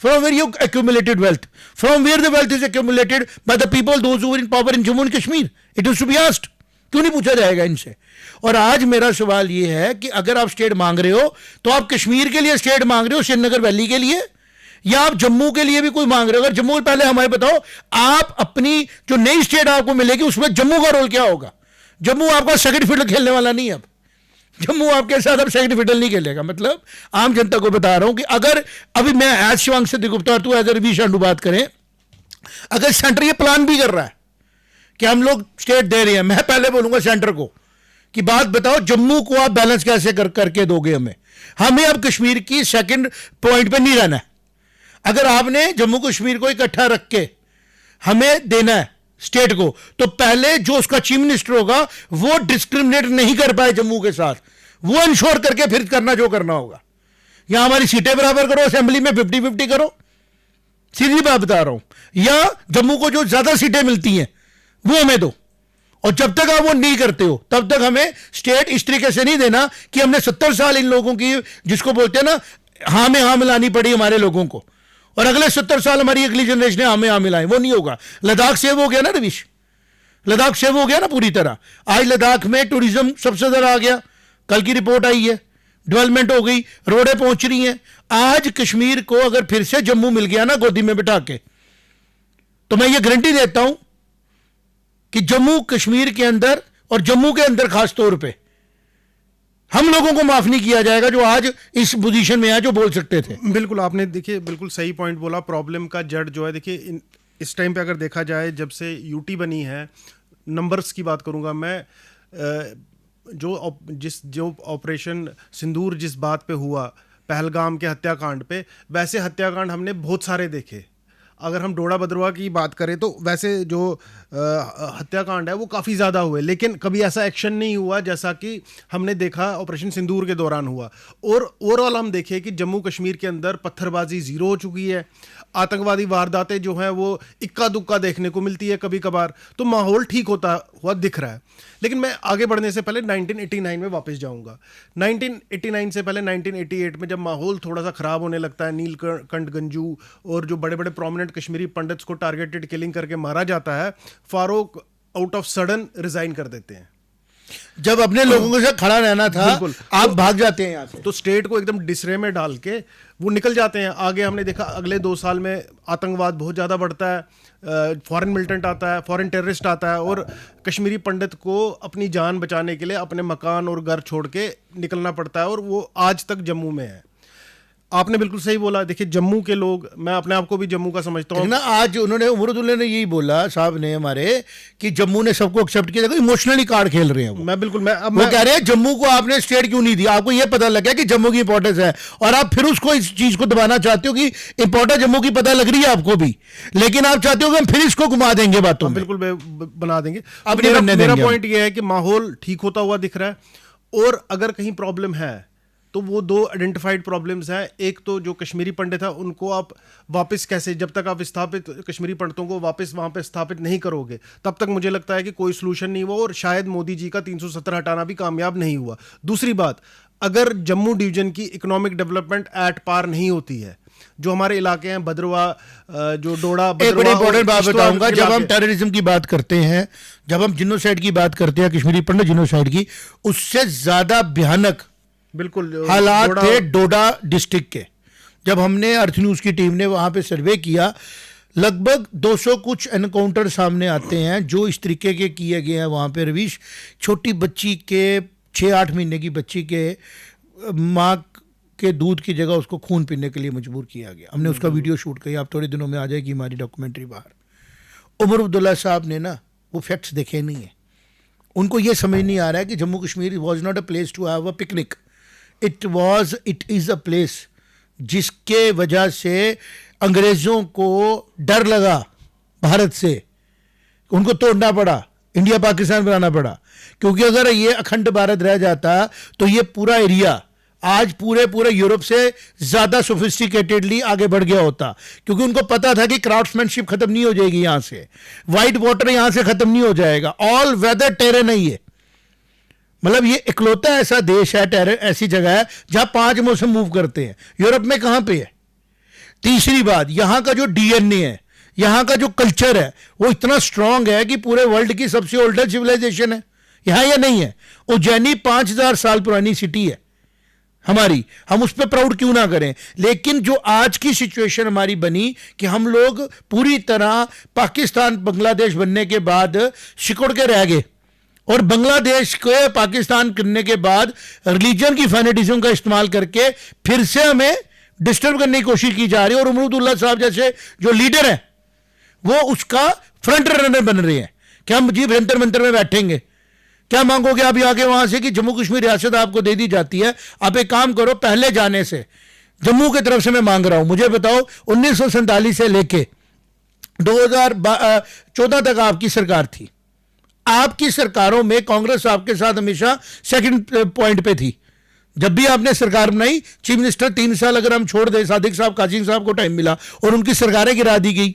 From where you accumulated wealth? From where the wealth is accumulated by the people, those who were in power in Jammu and Kashmir? It is to be asked. क्यों नहीं पूछा जाएगा इनसे? और आज मेरा सवाल ये है कि अगर आप स्टेट मांग रहे हो, तो आप कश्मीर के लिए स्टेट मांग रहे हो, श्रीनगर वैली के लिए, या आप जम्मू के लिए भी कोई मांग रहे हो? अगर जम्मू, पहले हमें बताओ, आप अपनी जो नई स्टेट आपको मिलेगी उसमें जम्मू का रोल क्या होगा? जम्मू आपका सेकंड फील्ड खेलने वाला नहीं है। अब जम्मू आपके साथ अब सेकंड फिडल नहीं खेलेगा। मतलब आम जनता को बता रहा हूं कि अगर अभी मैं एज शिवांग से गुप्ता और तू एज रवि शांडू बात करें, अगर सेंटर ये प्लान भी कर रहा है कि हम लोग स्टेट दे रहे हैं, मैं पहले बोलूंगा सेंटर को कि बात बताओ, जम्मू को आप बैलेंस कैसे करके दोगे? हमें अब कश्मीर की सेकंड पॉइंट पे नहीं रहना है। अगर आपने जम्मू कश्मीर को इकट्ठा रख के हमें देना है स्टेट को, तो पहले जो उसका चीफ मिनिस्टर होगा वो डिस्क्रिमिनेट नहीं कर पाए जम्मू के साथ, वो इंश्योर करके फिर करना जो करना होगा। या हमारी सीटें बराबर करो, असेंबली में 50-50 करो, सीधी बात बता रहा हूं, या जम्मू को जो ज्यादा सीटें मिलती हैं वो हमें दो। और जब तक आप वो नहीं करते हो, तब तक हमें स्टेट इस तरीके से नहीं देना कि हमने 70 साल इन लोगों की, जिसको बोलते हैं ना, हाँ में हाँ मिलानी पड़ी हमारे लोगों को, और अगले 70 साल हमारी अगली जनरेशन हमें हाँ मिलाएं। वो नहीं होगा। लद्दाख सेव हो गया ना रविश, लद्दाख सेव हो गया ना पूरी तरह। आज लद्दाख में टूरिज्म सबसे ज्यादा आ गया, कल की रिपोर्ट आई है, डेवलपमेंट हो गई, रोडें पहुंच रही हैं। आज कश्मीर को अगर फिर से जम्मू मिल गया ना गोदी में बिठा के, तो मैं ये गारंटी देता हूं कि जम्मू कश्मीर के अंदर, और जम्मू के अंदर खास तौर पे, हम लोगों को माफ नहीं किया जाएगा जो आज इस पोजीशन में है, जो बोल सकते थे। बिल्कुल, आपने देखिए बिल्कुल सही पॉइंट बोला। प्रॉब्लम का जड़ जो है, देखिए इस टाइम पे अगर देखा जाए, जब से यूटी बनी है, नंबर्स की बात करूंगा मैं, जो ऑपरेशन सिंदूर जिस बात पे हुआ, पहलगाम के हत्याकांड पे, वैसे हत्याकांड हमने बहुत सारे देखे। अगर हम डोडा बदरवा की बात करें तो वैसे जो हत्याकांड है वो काफ़ी ज़्यादा हुए, लेकिन कभी ऐसा एक्शन नहीं हुआ जैसा कि हमने देखा ऑपरेशन सिंदूर के दौरान हुआ। और ओवरऑल हम देखें कि जम्मू कश्मीर के अंदर पत्थरबाजी ज़ीरो हो चुकी है, आतंकवादी वारदातें जो हैं वो इक्का दुक्का देखने को मिलती है कभी कभार, तो माहौल ठीक हुआ दिख रहा है। लेकिन मैं आगे बढ़ने से पहले 1989 में वापस जाऊंगा। 1989 से पहले 1988 में जब माहौल थोड़ा सा ख़राब होने लगता है, नीलकंठ गंजू और जो बड़े बड़े प्रोमिनेंट कश्मीरी पंडित्स को टारगेटेड किलिंग करके मारा जाता है, Farooq out of sudden resign कर देते हैं। जब अपने लोगों के साथ खड़ा रहना था, आप भाग जाते हैं यहाँ से। तो स्टेट को एकदम डिसरे में डाल के वो निकल जाते हैं। आगे हमने देखा अगले 2 साल में आतंकवाद बहुत ज़्यादा बढ़ता है, फॉरेन मिलिटेंट आता है, फॉरेन टेररिस्ट आता है, और कश्मीरी पंडित को अपनी जान बचाने के लिए अपने मकान और घर छोड़ के निकलना पड़ता है, और वो आज तक जम्मू में है। आपने बिल्कुल सही बोला। देखिए, जम्मू के लोग, मैं अपने आप को भी जम्मू का समझता हूँ ना। आज उन्होंने, उमरुद्दुल्ला ने यही बोला साहब ने हमारे, कि जम्मू ने सबको एक्सेप्ट किया। देखो इमोशनली कार्ड खेल रहे हैं वो। मैं बिल्कुल वो कह रहे हैं जम्मू को आपने स्टेट क्यों नहीं दिया, आपको ये पता लग गया कि जम्मू की इंपॉर्टेंस है, और आप फिर उसको, इस चीज को दबाना चाहते हो कि इंपॉर्टेंस जम्मू की पता लग रही है आपको भी, लेकिन आप चाहते हो कि हम फिर इसको घुमा देंगे बातों में। बिल्कुल बना देंगे। अब मेरा पॉइंट ये है कि माहौल ठीक होता हुआ दिख रहा है, और अगर कहीं प्रॉब्लम है तो वो 2 आइडेंटिफाइड प्रॉब्लम्स हैं। एक तो जो कश्मीरी पंडित है उनको आप वापस कैसे, जब तक आप विस्थापित कश्मीरी पंडितों को वापस वहाँ पे स्थापित नहीं करोगे, तब तक मुझे लगता है कि कोई सलूशन नहीं हुआ, और शायद मोदी जी का 370 हटाना भी कामयाब नहीं हुआ। दूसरी बात, अगर जम्मू डिवीजन की इकोनॉमिक डेवलपमेंट एट पार नहीं होती है, जो हमारे इलाके हैं बदरवा, जो डोडा, एक बड़ी इंपॉर्टेंट बात बताऊंगा, जब हम टेररिज्म की बात करते हैं, जब हम जिनोसाइड की बात करते हैं, कश्मीरी पंडित जिनोसाइड की, उससे ज्यादा भयानक बिल्कुल हालात थे डोडा डिस्ट्रिक्ट के। जब हमने अर्थ न्यूज की टीम ने वहां पे सर्वे किया, लगभग 200 कुछ एनकाउंटर सामने आते हैं जो इस तरीके के किए गए हैं वहां पे। रवीश, छोटी बच्ची के 6-8 महीने की बच्ची के माँ के दूध की जगह उसको खून पीने के लिए मजबूर किया गया। हमने उसका वीडियो शूट किया, आप थोड़े दिनों में आ जाएगी हमारी डॉक्यूमेंट्री बाहर। उमर अब्दुल्ला साहब ने ना वो फैक्ट्स देखे नहीं है, उनको ये समझ नहीं आ रहा है कि Jammu Kashmir was not a place to have a picnic, it is a place जिसके वजह से अंग्रेज़ों को डर लगा भारत से, उनको तोड़ना पड़ा, इंडिया पाकिस्तान बनाना पड़ा। क्योंकि अगर ये अखंड भारत रह जाता तो ये पूरा एरिया आज पूरे यूरोप से ज़्यादा सोफिस्टिकेटेडली आगे बढ़ गया होता, क्योंकि उनको पता था कि क्राफ्ट्समैनशिप खत्म नहीं हो जाएगी यहाँ से, वाइट वाटर यहाँ से खत्म नहीं हो जाएगा, ऑल वेदर टेरेन है ये। मतलब ये इकलौता ऐसा देश है, टेरेन ऐसी जगह है जहां 5 मौसम मूव करते हैं। यूरोप में कहां पे है? तीसरी बात, यहां का जो डीएनए है, यहां का जो कल्चर है, वो इतना स्ट्रांग है कि पूरे वर्ल्ड की सबसे ओल्डर सिविलाइजेशन है यहां, या नहीं है? उज्जैनी 5000 साल पुरानी सिटी है हमारी, हम उस पर प्राउड क्यों ना करें। लेकिन जो आज की सिचुएशन हमारी बनी कि हम लोग पूरी तरह पाकिस्तान बांग्लादेश बनने के बाद सिकुड़ के रह गए, और बांग्लादेश को पाकिस्तान करने के बाद रिलीजन की फैनेटिज्म का इस्तेमाल करके फिर से हमें डिस्टर्ब करने की कोशिश की जा रही है। और उमरुद्दुल्ला साहब जैसे जो लीडर हैं वो उसका फ्रंट रनर बन रहे हैं कि हम जी जंतर मंतर में बैठेंगे। क्या मांगोगे आप आके वहां से कि जम्मू कश्मीर रियासत आपको दे दी जाती है, आप एक काम करो, पहले जाने से जम्मू की तरफ से मैं मांग रहा हूं, मुझे बताओ 1947 से लेके 2014 तक आपकी सरकार थी, आपकी सरकारों में कांग्रेस आपके साथ हमेशा सेकंड पॉइंट पे थी। जब भी आपने सरकार बनाई, चीफ मिनिस्टर 3 साल अगर हम छोड़ दें, सादिक साहब कासिम साहब को टाइम मिला और उनकी सरकारें गिरा दी गई।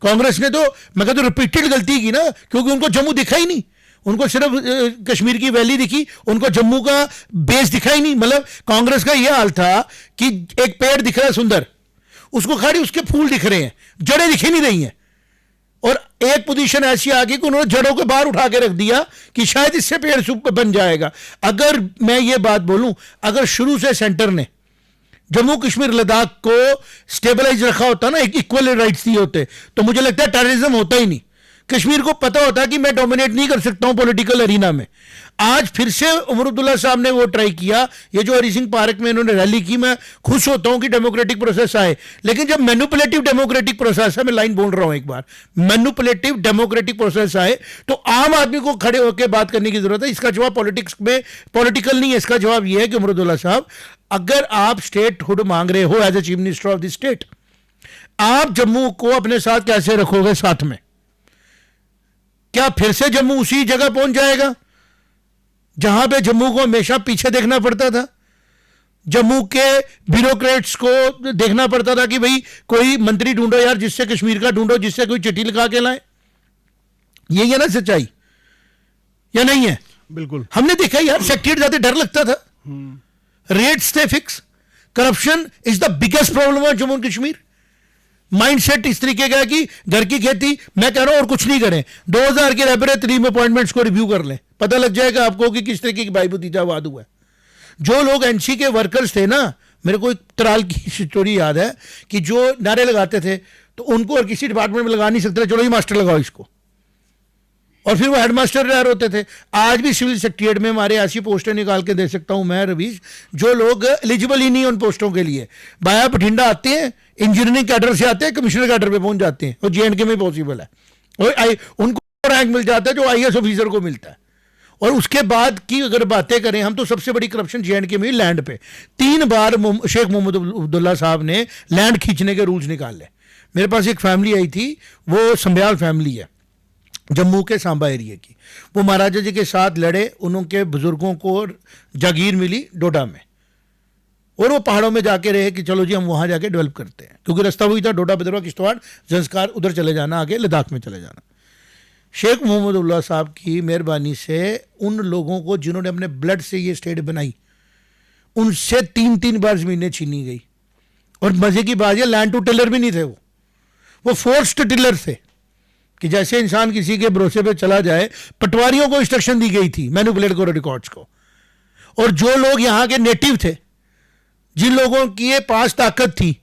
कांग्रेस ने तो मैं कहता हूं रिपीटेड गलती की ना, क्योंकि उनको जम्मू दिखा ही नहीं, उनको सिर्फ कश्मीर की वैली दिखी, उनको जम्मू का बेस दिखा ही नहीं। मतलब कांग्रेस का यह हाल था कि एक पेड़ दिख रहा है सुंदर, उसको खाड़ी उसके फूल दिख रहे हैं, जड़ें दिखी नहीं रही हैं। और एक पोजीशन ऐसी आ गई कि उन्होंने जड़ों को बाहर उठा के रख दिया कि शायद इससे पेड़ बन जाएगा। अगर मैं ये बात बोलूं, अगर शुरू से सेंटर ने जम्मू कश्मीर लद्दाख को स्टेबलाइज रखा होता ना, एक इक्वल राइट्स दिए होते, तो मुझे लगता है टेररिज्म होता ही नहीं। कश्मीर को पता होता कि मैं डोमिनेट नहीं कर सकता हूं पॉलिटिकल अरीना में। आज फिर से उमर अब्दुल्ला साहब ने वो ट्राई किया, ये जो हरी सिंह पार्क में इन्होंने रैली की, मैं खुश होता हूं कि डेमोक्रेटिक प्रोसेस आए, लेकिन जब मैनिपुलेटिव डेमोक्रेटिक प्रोसेस है, मैं लाइन बोल रहा हूं एक बार, मैनिपुलेटिव डेमोक्रेटिक प्रोसेस आए तो आम आदमी को खड़े होकर बात करने की जरूरत है। इसका जवाब पॉलिटिक्स में पॉलिटिकल नहीं है, इसका जवाब यह है कि उमर अब्दुल्ला साहब, अगर आप स्टेटहुड मांग रहे हो as a chief minister of the state, आप जम्मू को अपने साथ कैसे रखोगे साथ में? क्या फिर से जम्मू उसी जगह पहुंच जाएगा जहां पे जम्मू को हमेशा पीछे देखना पड़ता था? जम्मू के ब्यूरोक्रेट्स को देखना पड़ता था कि भाई कोई मंत्री ढूंढो यार, जिससे कश्मीर का ढूंढो, जिससे कोई चिट्ठी लिखा के लाए। यही है ना सच्चाई। या नहीं है? बिल्कुल। हमने देखा यार, सेक्रेटरीट जाते डर लगता था, रेट्स थे fix. Corruption is the biggest problem of Jammu and Kashmir. Mindset इस तरीके का है कि घर की खेती, मैं कह रहा हूं और कुछ नहीं करें, 2000 के रेपरे 3 अपॉइंटमेंट्स को रिव्यू कर लें, पता लग जाएगा आपको कि किस तरीके की भाई भतीजावाद हुआ है। जो लोग एनसी के वर्कर्स थे ना, मेरे को एक तराल की स्टोरी याद है कि जो नारे लगाते थे तो उनको और किसी डिपार्टमेंट में लगा नहीं सकते, चलो ये मास्टर लगाओ इसको, और फिर वो हेडमास्टर रिटायर होते थे। आज भी सिविल सेक्रेटरीट में हमारे ऐसी पोस्टें निकाल के दे सकता हूं मैं रवीश, जो लोग एलिजिबल ही नहीं उन पोस्टों के लिए, बाया बठिंडा आते हैं, इंजीनियरिंग कैडर से आते हैं, कमिश्नर कैडर पे पहुंच जाते हैं, और JNK में पॉसिबल है, और उनको रैंक मिल जाता है जो IAS ऑफिसर को मिलता है। और उसके बाद की अगर बातें करें हम, तो सबसे बड़ी करप्शन JNK में लैंड पे 3 बार शेख मोहम्मद अब्दुल्ला साहब ने लैंड खींचने के रूल्स निकाले। मेरे पास एक फैमिली आई थी, वो संब्याल फैमिली है, जम्मू के सांबा एरिया की। वो महाराजा जी के साथ लड़े, उनके बुजुर्गों को जागीर मिली डोडा में, और वो पहाड़ों में जाके रहे कि चलो जी हम वहां जाके डेवलप करते हैं, क्योंकि रास्ता वही था, डोडा भद्रवा किश्तवाड़ जंस्कार, उधर चले जाना, आगे लद्दाख में चले जाना। शेख मोहम्मद अब्दुल्ला साहब की मेहरबानी से उन लोगों को जिन्होंने अपने ब्लड से ये स्टेट बनाई, उनसे 3-3 बार जमीनें छीनी गई। और मजे की बात है, लैंड टू टिलर भी नहीं थे, वो फोर्स्ड टिलर थे, कि जैसे इंसान किसी के भरोसे पे चला जाए। पटवारियों को इंस्ट्रक्शन दी गई थी, मैनिपुलेट करो रिकॉर्ड्स को। और जो लोग यहाँ के नेटिव थे, जिन लोगों की ये पास ताकत थी,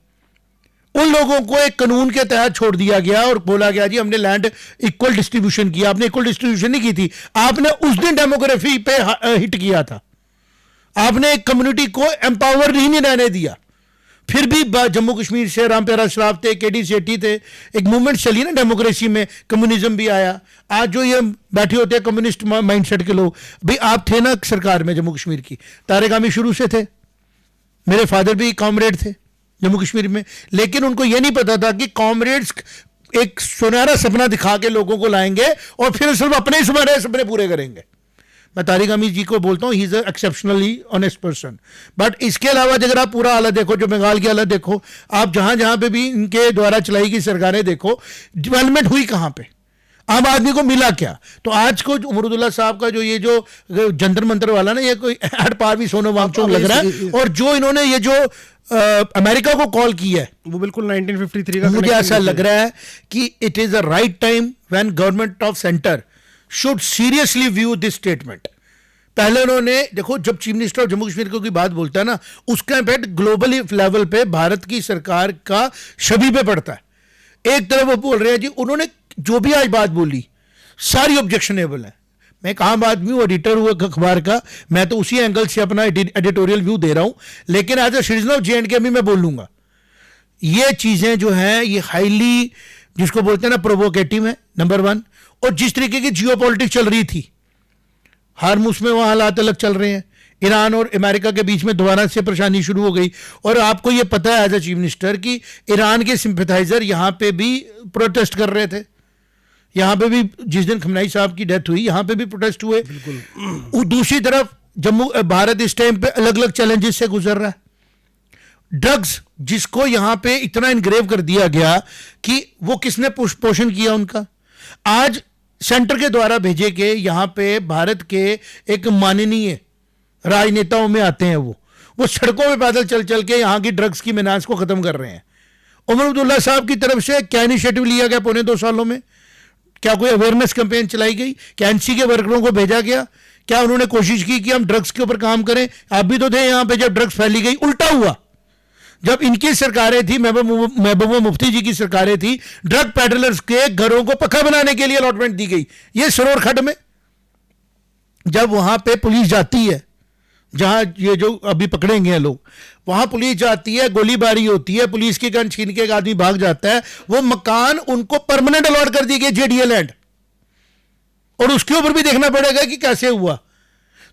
उन लोगों को एक कानून के तहत छोड़ दिया गया और बोला गया जी हमने लैंड इक्वल डिस्ट्रीब्यूशन किया। आपने इक्वल डिस्ट्रीब्यूशन नहीं की थी, आपने उस दिन डेमोग्राफी पे हिट किया था, आपने एक कम्युनिटी को एम्पावर नहीं रहने दिया। फिर भी जम्मू कश्मीर से राम प्यारा श्राफ थे, KD सेठी थे, एक मूवमेंट चली ना डेमोक्रेसी में, कम्युनिज्म भी आया। आज जो ये बैठे होते हैं कम्युनिस्ट माइंडसेट के लोग, भाई आप थे ना सरकार में जम्मू कश्मीर की, तारिक आमिर शुरू से थे, मेरे फादर भी कॉमरेड थे जम्मू कश्मीर में, लेकिन उनको यह नहीं पता था कि कॉमरेड्स एक सुनहरा सपना दिखा के लोगों को लाएंगे और फिर सिर्फ अपने ही सुनहरे सपने पूरे करेंगे। मैं तारिक आमिर जी को बोलता हूँ, he is exceptionally honest person. But इसके अलावा अगर आप पूरा हालत देखो, जो बंगाल की हालत देखो, आप जहां जहां पे भी इनके द्वारा चलाई गई सरकारें देखो, डेवलपमेंट हुई कहां पे, आम आदमी को मिला क्या? तो आज को उमर अब्दुल्ला साहब का जो ये जो जंतर मंतर वाला ना, ये कोई एट पार भी सोनो वांगचुक लग रहा है। और जो इन्होंने ये जो अमेरिका को कॉल किया है, वो बिल्कुल 1953 का, मुझे ऐसा लग रहा है कि it is the right time when government of centre should seriously view this statement. पहले उन्होंने देखो, जब chief minister of Jammu Kashmir को कोई बात बोलता है ना, उसका इम्पैक्ट ग्लोबल लेवल पे भारत की सरकार का छवि पे पड़ता है। एक तरफ वो बोल रहे हैं जी, उन्होंने जो भी आज बात बोली सारी ऑब्जेक्शनेबल है। मैं एक आम आदमी हूँ, एडिटर हुआ अखबार का, मैं तो उसी एंगल से अपना एडिटोरियल व्यू दे रहा हूं, लेकिन as a citizen of JNK भी मैं बोल लूंगा, ये चीजें जो हैं ये हाईली, जिसको बोलते हैं ना, प्रोवोकेटिव है, नंबर 1। और जिस तरीके की जियोपॉलिटिक्स चल रही थी, हार्मुस में वहां हालात अलग चल रहे हैं, ईरान और अमेरिका के बीच में दोबारा से परेशानी शुरू हो गई। और आपको ये पता है एज ए चीफ मिनिस्टर कि ईरान के सिंपैथाइजर यहां पे भी प्रोटेस्ट कर रहे थे, यहां पे भी जिस दिन खमनाई साहब की डेथ हुई, यहां पे भी प्रोटेस्ट हुए। दूसरी तरफ भारत इस टाइम पे अलग अलग चैलेंजेस से गुजर रहा है। ड्रग्स, जिसको यहां पे इतना इनग्रेव कर दिया गया कि वो किसने पोषण किया उनका, आज सेंटर के द्वारा भेजे के यहां पे भारत के एक माननीय राजनेताओं में आते हैं, वो सड़कों में पैदल चल चल के यहां की ड्रग्स की मेनाज को खत्म कर रहे हैं। उमर अब्दुल्ला साहब की तरफ से क्या इनिशिएटिव लिया गया पौने 2 सालों में? क्या कोई अवेयरनेस कैंपेन चलाई गई? क्या NC के वर्करों को भेजा गया? क्या उन्होंने कोशिश की कि हम ड्रग्स के ऊपर काम करें? आप भी तो थे यहां पे जब ड्रग्स फैली गई। उल्टा हुआ, जब इनकी सरकारें थी, महबूबा मुफ्ती जी की सरकारें थी, ड्रग पैडलर्स के घरों को पक्का बनाने के लिए अलॉटमेंट दी गई। ये सरोवर खड्ड में जब वहां पे पुलिस जाती है, जहां ये जो अभी पकड़ेंगे लोग, वहां पुलिस जाती है, गोलीबारी होती है, पुलिस की गन छीन के एक आदमी भाग जाता है, वो मकान उनको परमानेंट अलॉट कर दिए गए JDA लैंड, और उसके ऊपर भी देखना पड़ेगा कि कैसे हुआ।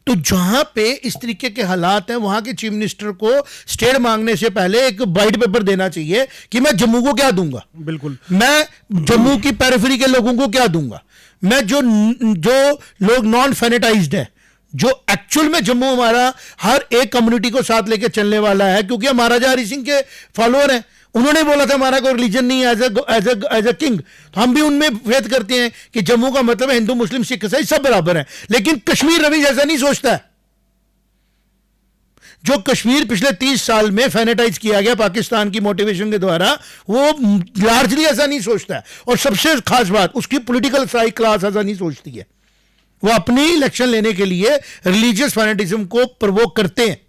तो जहां पे इस तरीके के हालात हैं, वहां के चीफ मिनिस्टर को स्टेट मांगने से पहले एक वाइट पेपर देना चाहिए कि मैं जम्मू को क्या दूंगा, बिल्कुल मैं जम्मू की पेरिफेरी के लोगों को क्या दूंगा, मैं जो लोग नॉन फेनेटाइज्ड है, जो एक्चुअल में जम्मू हमारा हर एक कम्युनिटी को साथ लेके चलने वाला है, क्योंकि हम महाराजा हरि सिंह के फॉलोअर हैं, उन्होंने बोला था हमारा कोई रिलीजन नहीं है एज अ किंग, तो हम भी उनमें फेथ करते हैं कि जम्मू का मतलब है हिंदू मुस्लिम सिख ईसाई सब बराबर हैं। लेकिन कश्मीर रवि ऐसा नहीं सोचता है। जो कश्मीर पिछले 30 साल में फैनेटाइज किया गया पाकिस्तान की मोटिवेशन के द्वारा, वो लार्जली ऐसा नहीं सोचता है। और सबसे खास बात, उसकी पॉलिटिकल साइड क्लास ऐसा नहीं सोचती है। वो अपनी इलेक्शन लेने के लिए रिलीजियस फैनेटिज्म को प्रवोक करते हैं,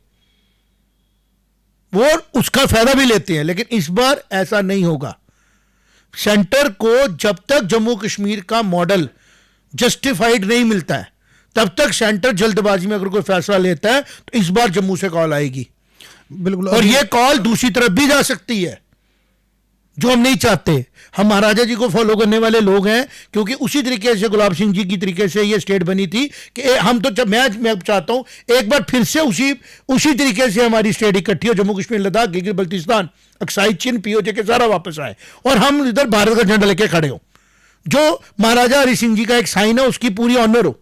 वो उसका फायदा भी लेते हैं। लेकिन इस बार ऐसा नहीं होगा। सेंटर को जब तक जम्मू कश्मीर का मॉडल जस्टिफाइड नहीं मिलता है, तब तक सेंटर जल्दबाजी में अगर कोई फैसला लेता है तो इस बार जम्मू से कॉल आएगी। बिल्कुल। और यह कॉल दूसरी तरफ भी जा सकती है, जो हम नहीं चाहते। हम महाराजा जी को फॉलो करने वाले लोग हैं, क्योंकि उसी तरीके से गुलाब सिंह जी की तरीके से ये स्टेट बनी थी कि हम तो मैं चाहता हूं एक बार फिर से उसी तरीके से हमारी स्टेट इकट्ठी हो, जम्मू कश्मीर लद्दाख गिलगित बल्तिस्तान अक्साई चीन पीओजे के सारा वापस आए और हम इधर भारत का झंडा लेके खड़े हो। जो महाराजा हरि सिंह जी का एक साइन है उसकी पूरी ऑनर हो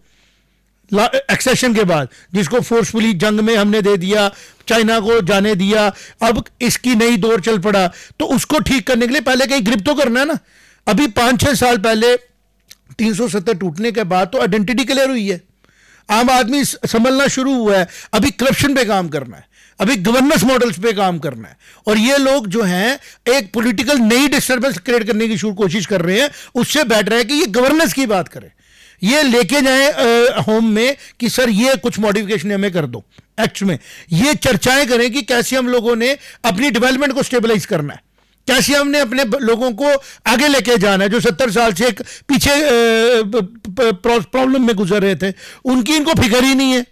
एक्सेशन के बाद, जिसको फोर्सफुली जंग में हमने दे दिया, चाइना को जाने दिया, अब इसकी नई दौर चल पड़ा। तो उसको ठीक करने के लिए पहले कहीं ग्रिप तो करना है ना। अभी 5-6 साल पहले 370 टूटने के बाद तो आइडेंटिटी क्लियर हुई है, आम आदमी संभलना शुरू हुआ है। अभी करप्शन पे काम करना है, अभी गवर्नेंस मॉडल्स पे काम करना है। और ये लोग जो हैं एक पॉलिटिकल नई डिस्टर्बेंस क्रिएट करने की कोशिश कर रहे हैं। उससे बेटर है कि ये गवर्नेंस की बात करें, ये लेके जाए होम में कि सर ये कुछ मॉडिफिकेशन हमें कर दो। एक्ट में ये चर्चाएं करें कि कैसे हम लोगों ने अपनी डेवलपमेंट को स्टेबलाइज करना है, कैसे हमने अपने लोगों को आगे लेके जाना है। जो 70 साल से एक पीछे प्रॉब्लम में गुजर रहे थे, उनकी इनको फिक्र ही नहीं है।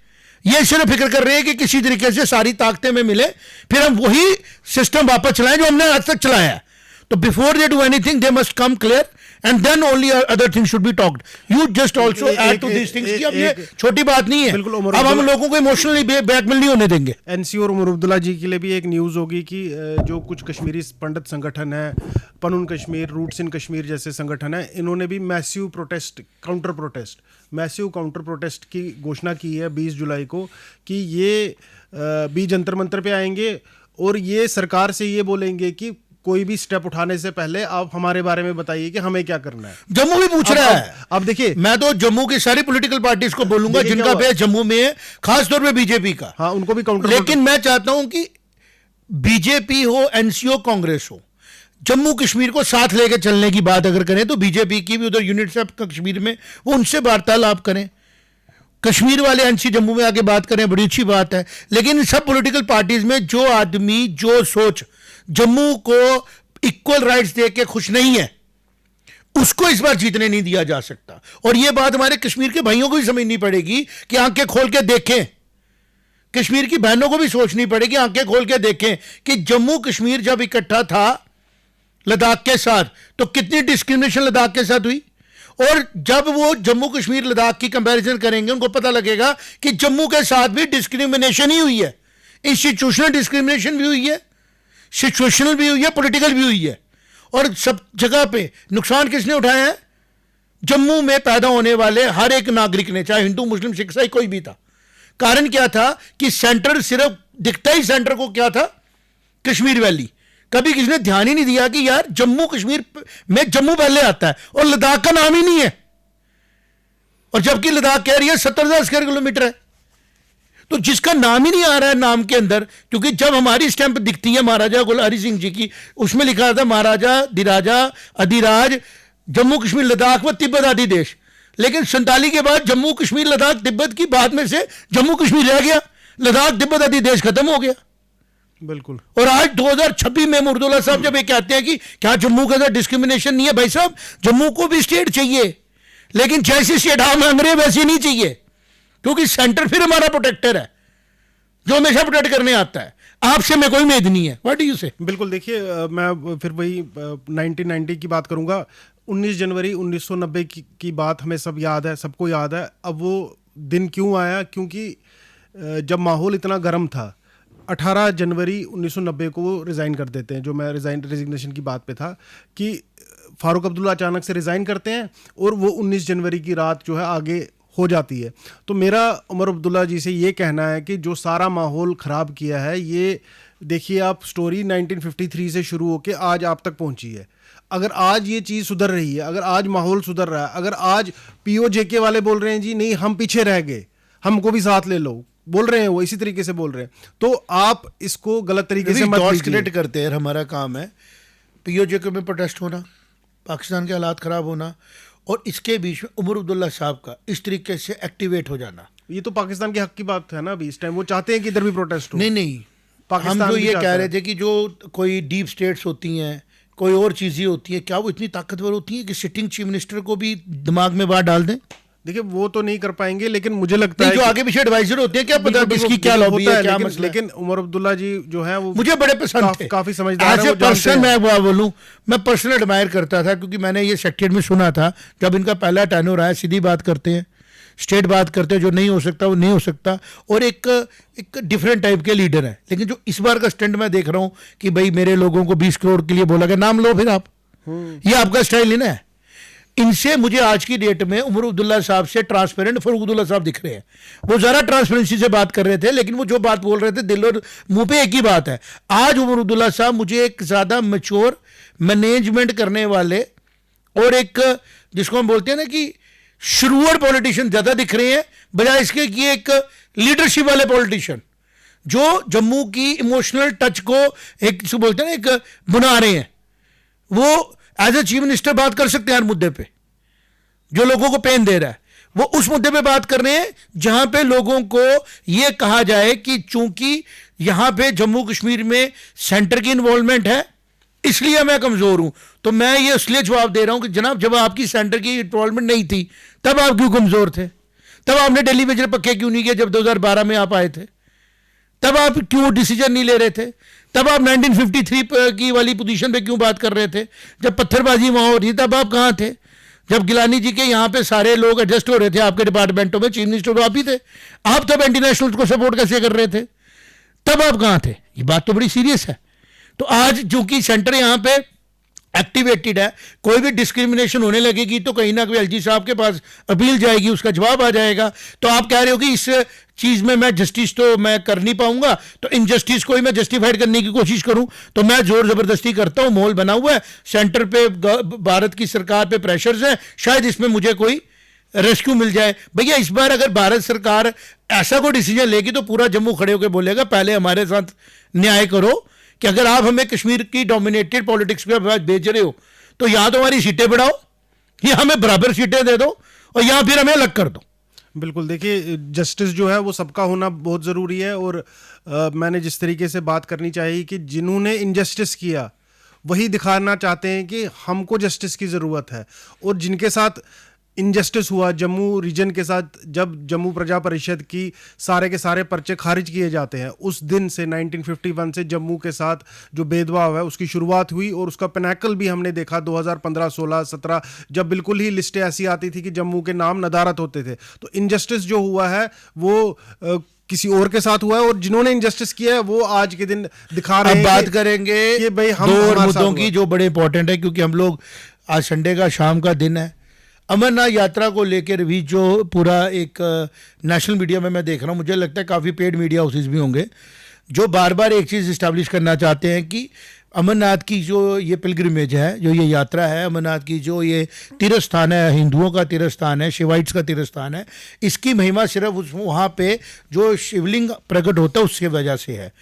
ये सिर्फ फिक्र कर रहे हैं कि किसी तरीके से सारी ताकतें में मिले, फिर हम वही सिस्टम वापस चलाएं जो हमने आज तक चलाया है। तो before they do anything they must come clear and then only other things should be talked. You just also add to these things कि अब ये छोटी बात नहीं है। अब हम लोगों को इमोशनली ब्लैकमेल नहीं होने देंगे। एनसी और उमर अब्दुल्ला जी के लिए भी एक न्यूज़ होगी कि जो कुछ कश्मीरी पंडित संगठन है, पनुन कश्मीर, रूट्स इन कश्मीर जैसे संगठन है, इन्होंने भी मैसिव काउंटर प्रोटेस्ट की घोषणा की है 20 जुलाई को कि ये भी जंतर मंतर पे आएंगे और ये सरकार से ये बोलेंगे कि कोई भी स्टेप उठाने से पहले आप हमारे बारे में बताइए कि हमें क्या करना है। जम्मू भी पूछ रहा है। अब देखिए, मैं तो जम्मू की सारी पॉलिटिकल पार्टीज को बोलूंगा जिनका बेस जम्मू में है, खासतौर पे बीजेपी का। हाँ, उनको भी काउंटर। लेकिन मैं चाहता हूं कि बीजेपी हो, एनसीओ, कांग्रेस हो, जम्मू कश्मीर को साथ लेकर चलने की बात अगर करें तो बीजेपी की भी उधर यूनिट है कश्मीर में, वो उनसे वार्तालाप करें। कश्मीर वाले एनसी जम्मू में आके बात करें, बड़ी अच्छी बात है। लेकिन सब पॉलिटिकल पार्टीज में जो आदमी जो सोच जम्मू को इक्वल राइट्स देके खुश नहीं है, उसको इस बार जीतने नहीं दिया जा सकता। और यह बात हमारे कश्मीर के भाइयों को भी समझनी पड़ेगी कि आंखें खोल के देखें। कश्मीर की बहनों को भी सोचनी पड़ेगी, आंखें खोल के देखें कि जम्मू कश्मीर जब इकट्ठा था लद्दाख के साथ तो कितनी डिस्क्रिमिनेशन लद्दाख के साथ हुई। और जब वो जम्मू कश्मीर लद्दाख की कंपैरिजन करेंगे, उनको पता लगेगा कि जम्मू के साथ भी डिस्क्रिमिनेशन ही हुई है, इंस्टीट्यूशनल डिस्क्रिमिनेशन भी हुई है, सिचुएशनल भी हुई है, पॉलिटिकल भी हुई है। और सब जगह पे नुकसान किसने उठाया है? जम्मू में पैदा होने वाले हर एक नागरिक ने, चाहे हिंदू मुस्लिम सिख ईसाई कोई भी था। कारण क्या था कि सेंटर सिर्फ दिखता ही सेंटर को क्या था, कश्मीर वैली। कभी किसी ने ध्यान ही नहीं दिया कि यार जम्मू कश्मीर में जम्मू पहले आता है और लद्दाख का नाम ही नहीं है। और जबकि लद्दाख कह रही है 70,000 स्क्वायर किलोमीटर है, तो जिसका नाम ही नहीं आ रहा है नाम के अंदर। क्योंकि जब हमारी स्टैंप दिखती है महाराजा हरि सिंह जी की, उसमें लिखा था महाराजा दिराजा अधिराज जम्मू कश्मीर लद्दाख व तिब्बत आदि देश। लेकिन 47 के बाद जम्मू कश्मीर लद्दाख तिब्बत की बाद में से जम्मू कश्मीर रह गया, लद्दाख तिब्बत आदि देश खत्म हो गया। बिल्कुल। और आज 2026 में मुर्दुल्ला साहब जब ये कहते हैं कि क्या जम्मू का डिस्क्रिमिनेशन नहीं है, भाई साहब जम्मू को भी स्टेट चाहिए, लेकिन जैसी स्टेट हम मांग रहे हैं वैसी नहीं चाहिए। क्योंकि सेंटर फिर हमारा प्रोटेक्टर है जो हमेशा प्रोटेक्ट करने आता है। आपसे मैं कोई उम्मीद नहीं है। व्हाट डू यू से? बिल्कुल। देखिए, मैं फिर वही 1990 की बात करूंगा। 19 जनवरी 1990 की बात हमें सब याद है, सबको याद है। अब वो दिन क्यों आया? क्योंकि जब माहौल इतना गर्म था, 18 जनवरी 1990 को वो रिज़ाइन कर देते हैं। जो मैं रेजिग्नेशन की बात पे था कि फारूक अब्दुल्ला अचानक से रिज़ाइन करते हैं और वो 19 जनवरी की रात जो है आगे हो जाती है। तो मेरा उमर अब्दुल्ला जी से ये कहना है कि जो सारा माहौल ख़राब किया है, ये देखिए आप स्टोरी 1953 से शुरू होके आज आप तक पहुंची है। अगर आज ये चीज़ सुधर रही है, अगर आज माहौल सुधर रहा है, अगर आज पीओजेके वाले बोल रहे हैं जी नहीं हम पीछे रह गए, हमको भी साथ ले लो, बोल रहे हैं वो इसी तरीके से बोल रहे हैं, तो आप इसको गलत तरीके से मत लीजिए। क्रिएट करते हैं, हमारा काम है पीओजेके में प्रोटेस्ट होना, पाकिस्तान के हालात ख़राब होना, और इसके बीच में उमर अब्दुल्ला साहब का इस तरीके से एक्टिवेट हो जाना। ये तो पाकिस्तान के हक की बात है ना, अभी इस टाइम वो चाहते हैं कि इधर भी प्रोटेस्ट हो। नहीं, हम तो ये कह रहे थे कि जो कोई डीप स्टेट्स होती हैं, कोई और चीज़ें होती हैं, क्या वो इतनी ताकतवर होती हैं कि सिटिंग चीफ मिनिस्टर को भी दिमाग में बात डाल दें? देखिए वो तो नहीं कर पाएंगे, लेकिन मुझे लगता है जो आगे पीछे एडवाइजर होते हैं, क्या पता किसकी क्या लॉबी है, क्या मसला है। लेकिन उमर अब्दुल्ला जी जो है वो मुझे बड़े पसंद थे, काफी समझदार है। पर्सन मैं बोलूं, मैं पर्सनल एडमायर करता था, क्योंकि मैंने ये सेक्रेटरीट में सुना था जब इनका पहला टर्नओवर आया, सीधी बात करते हैं, स्टेट बात करते हैं, जो नहीं हो सकता वो नहीं हो सकता, और एक डिफरेंट टाइप के लीडर है। लेकिन जो इस बार का स्टैंड मैं देख रहा हूँ कि भाई मेरे लोगों को 20 करोड़ के लिए बोला गया, नाम लो फिर आप, ये आपका स्टाइल नहीं है। इनसे मुझे आज की डेट में उमर अब्दुल्ला साहब से ट्रांसपेरेंट फारूक अब्दुल्ला साहब दिख रहे हैं। वो ज़रा ट्रांसपेरेंसी से बात कर रहे थे, लेकिन वो जो बात बोल रहे थे दिल और मुंह पे एक ही बात है। आज उमर अब्दुल्ला साहब मुझे एक ज़्यादा मैच्योर मैनेजमेंट करने वाले, और एक जिसको हम बोलते हैं ना कि श्रूअर पॉलिटिशियन ज़्यादा दिख रहे हैं, बजाय इसके कि एक लीडरशिप वाले पॉलिटिशियन जो जम्मू की इमोशनल टच को एक जिसको बोलते हैं ना एक बुना रहे हैं। वो एज ए चीफ मिनिस्टर बात कर सकते हैं हर मुद्दे पे, जो लोगों को पेन दे रहा है वो उस मुद्दे पे बात कर रहे हैं जहां पे लोगों को यह कहा जाए कि चूंकि यहां पे जम्मू कश्मीर में सेंटर की इन्वॉल्वमेंट है इसलिए मैं कमजोर हूं। तो मैं ये इसलिए जवाब दे रहा हूं कि जनाब जब आपकी सेंटर की इन्वॉल्वमेंट नहीं थी तब आप क्यों कमजोर थे? तब आपने दिल्ली में पक्के क्यों नहीं किए? जब 2012 में आप आए थे तब आप क्यों डिसीजन नहीं ले रहे थे? तब आप 1953 की वाली पोजीशन पे क्यों बात कर रहे थे? जब पत्थरबाजी वहां हो रही तब आप कहां थे? जब गिलानी जी के यहां पे सारे लोग एडजस्ट हो रहे थे आपके डिपार्टमेंटों में, चीफ मिनिस्टर तो आप ही थे, आप तब एंटी नेशनल को सपोर्ट कैसे कर रहे थे? तब आप कहां थे? ये बात तो बड़ी सीरियस है। तो आज चूंकि सेंटर यहां पे एक्टिवेटेड है, कोई भी डिस्क्रिमिनेशन होने लगेगी तो कहीं ना कहीं एलजी साहब के पास अपील जाएगी, उसका जवाब आ जाएगा। तो आप कह रहे हो कि इस चीज में मैं जस्टिस तो मैं कर नहीं पाऊंगा, तो इनजस्टिस को ही मैं जस्टिफाइड करने की कोशिश करूं तो मैं जोर जबरदस्ती करता हूं। माहौल बना हुआ है, सेंटर पे भारत की सरकार पे प्रेशर्स हैं, शायद इसमें मुझे कोई रेस्क्यू मिल जाए। भैया इस बार अगर भारत सरकार ऐसा कोई डिसीजन लेगी तो पूरा जम्मू खड़े होकर बोलेगा पहले हमारे साथ न्याय करो, कि अगर आप हमें कश्मीर की डोमिनेटेड पॉलिटिक्स पे भेज रहे हो तो यहां तो हमारी सीटें बढ़ाओ, या हमें बराबर सीटें दे दो, और यहां फिर हमें अलग कर दो। बिल्कुल, देखिए जस्टिस जो है वो सबका होना बहुत ज़रूरी है, और मैंने जिस तरीके से बात करनी चाहिए कि जिन्होंने इनजस्टिस किया वही दिखाना चाहते हैं कि हमको जस्टिस की ज़रूरत है, और जिनके साथ इनजस्टिस हुआ जम्मू रीजन के साथ, जब जम्मू प्रजा परिषद की सारे के सारे पर्चे खारिज किए जाते हैं, उस दिन से 1951 से जम्मू के साथ जो भेदभाव है उसकी शुरुआत हुई, और उसका पिनैकल भी हमने देखा 2015, 16, 17, जब बिल्कुल ही लिस्टें ऐसी आती थी कि जम्मू के नाम नदारत होते थे। तो इनजस्टिस जो हुआ है वो किसी और के साथ हुआ है, और जिन्होंने इनजस्टिस किया है वो आज के दिन दिखा रहे हैं। बात करेंगे कि भाई हम दो और मुद्दों की जो बड़े इंपॉर्टेंट है, क्योंकि हम लोग आज संडे का शाम का दिन है, अमरनाथ यात्रा को लेकर भी जो पूरा एक नेशनल मीडिया में मैं देख रहा हूँ, मुझे लगता है काफ़ी पेड मीडिया हाउसेस भी होंगे जो बार बार एक चीज़ इस्टेब्लिश करना चाहते हैं कि अमरनाथ की जो ये पिलग्रिमेज है, जो ये यात्रा है, अमरनाथ की जो ये तीर्थ स्थान है, हिंदुओं का तीर्थ स्थान है, शिवाइट्स का तीर्थ स्थान है, इसकी महिमा सिर्फ उस वहाँ पे जो शिवलिंग प्रकट होता है उसकी वजह से है।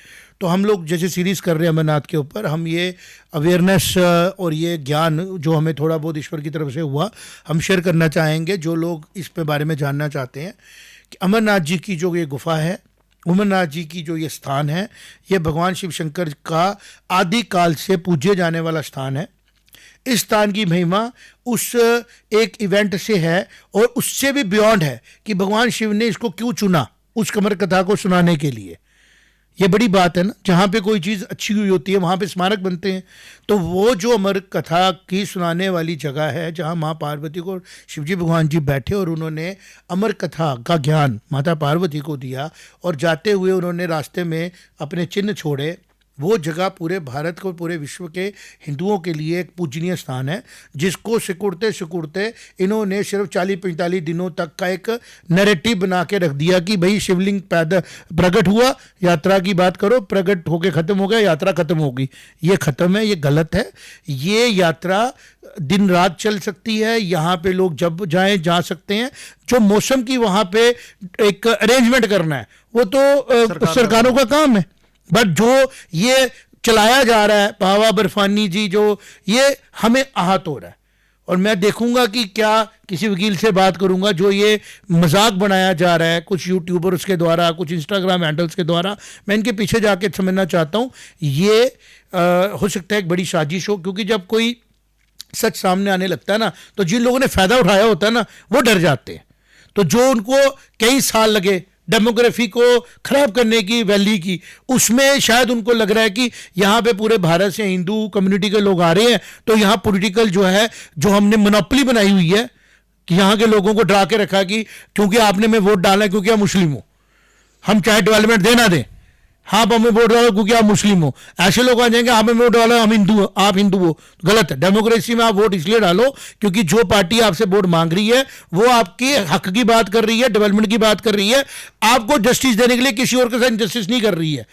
तो हम लोग जैसे सीरीज़ कर रहे हैं अमरनाथ के ऊपर, हम ये अवेयरनेस और ये ज्ञान जो हमें थोड़ा बहुत ईश्वर की तरफ से हुआ हम शेयर करना चाहेंगे। जो लोग इस पे बारे में जानना चाहते हैं कि अमरनाथ जी की जो ये गुफा है, अमरनाथ जी की जो ये स्थान है, ये भगवान शिव शंकर का आदि काल से पूजे जाने वाला स्थान है। इस स्थान की महिमा उस एक इवेंट से है और उससे भी बियॉन्ड है कि भगवान शिव ने इसको क्यों चुना उस कमर कथा को सुनाने के लिए। ये बड़ी बात है ना, जहाँ पे कोई चीज़ अच्छी हुई होती है वहाँ पे स्मारक बनते हैं। तो वो जो अमर कथा की सुनाने वाली जगह है जहाँ माँ पार्वती को शिवजी भगवान जी बैठे और उन्होंने अमर कथा का ज्ञान माता पार्वती को दिया, और जाते हुए उन्होंने रास्ते में अपने चिन्ह छोड़े वो जगह पूरे भारत को, पूरे विश्व के हिंदुओं के लिए एक पूजनीय स्थान है, जिसको सिकुड़ते सिकुड़ते इन्होंने सिर्फ 40-45 दिनों तक का एक नैरेटिव बना के रख दिया कि भाई शिवलिंग पैदा प्रकट हुआ, यात्रा की बात करो, प्रकट होके ख़त्म हो गया, यात्रा ख़त्म होगी। ये ख़त्म है, ये गलत है। ये यात्रा दिन रात चल सकती है, यहाँ पे लोग जब जाएं जा सकते हैं। जो मौसम की वहाँ पे एक अरेंजमेंट करना है वो तो सरकारों का काम है, बट जो ये चलाया जा रहा है बाबा बर्फानी जी, जो ये हमें आहत हो रहा है। और मैं देखूंगा कि क्या किसी वकील से बात करूंगा, जो ये मजाक बनाया जा रहा है कुछ यूट्यूबर्स के द्वारा, कुछ इंस्टाग्राम हैंडल्स के द्वारा, मैं इनके पीछे जाके समझना चाहता हूँ। ये हो सकता है एक बड़ी साजिश हो, क्योंकि जब कोई सच सामने आने लगता है ना, तो जिन लोगों ने फायदा उठाया होता है ना, वो डर जाते हैं। तो जो उनको कई साल लगे डेमोग्राफी को खराब करने की, वैली की, उसमें शायद उनको लग रहा है कि यहाँ पे पूरे भारत से हिंदू कम्युनिटी के लोग आ रहे हैं, तो यहाँ पॉलिटिकल जो है, जो हमने मोनोपोली बनाई हुई है कि यहाँ के लोगों को डरा के रखा कि क्योंकि आपने में वोट डाला है क्योंकि आप मुस्लिम हो, हम चाहे डेवलपमेंट देना दें, आप हमें वोट डालो क्योंकि आप मुस्लिम हो। ऐसे लोग आ जाएंगे, आप हमें वोट डालो, हम हिंदू हो, आप हिंदू हो। गलत है। डेमोक्रेसी में आप वोट इसलिए डालो क्योंकि जो पार्टी आपसे वोट मांग रही है वो आपके हक की बात कर रही है, डेवलपमेंट की बात कर रही है, आपको जस्टिस देने के लिए किसी और के साथ जस्टिस नहीं कर रही है।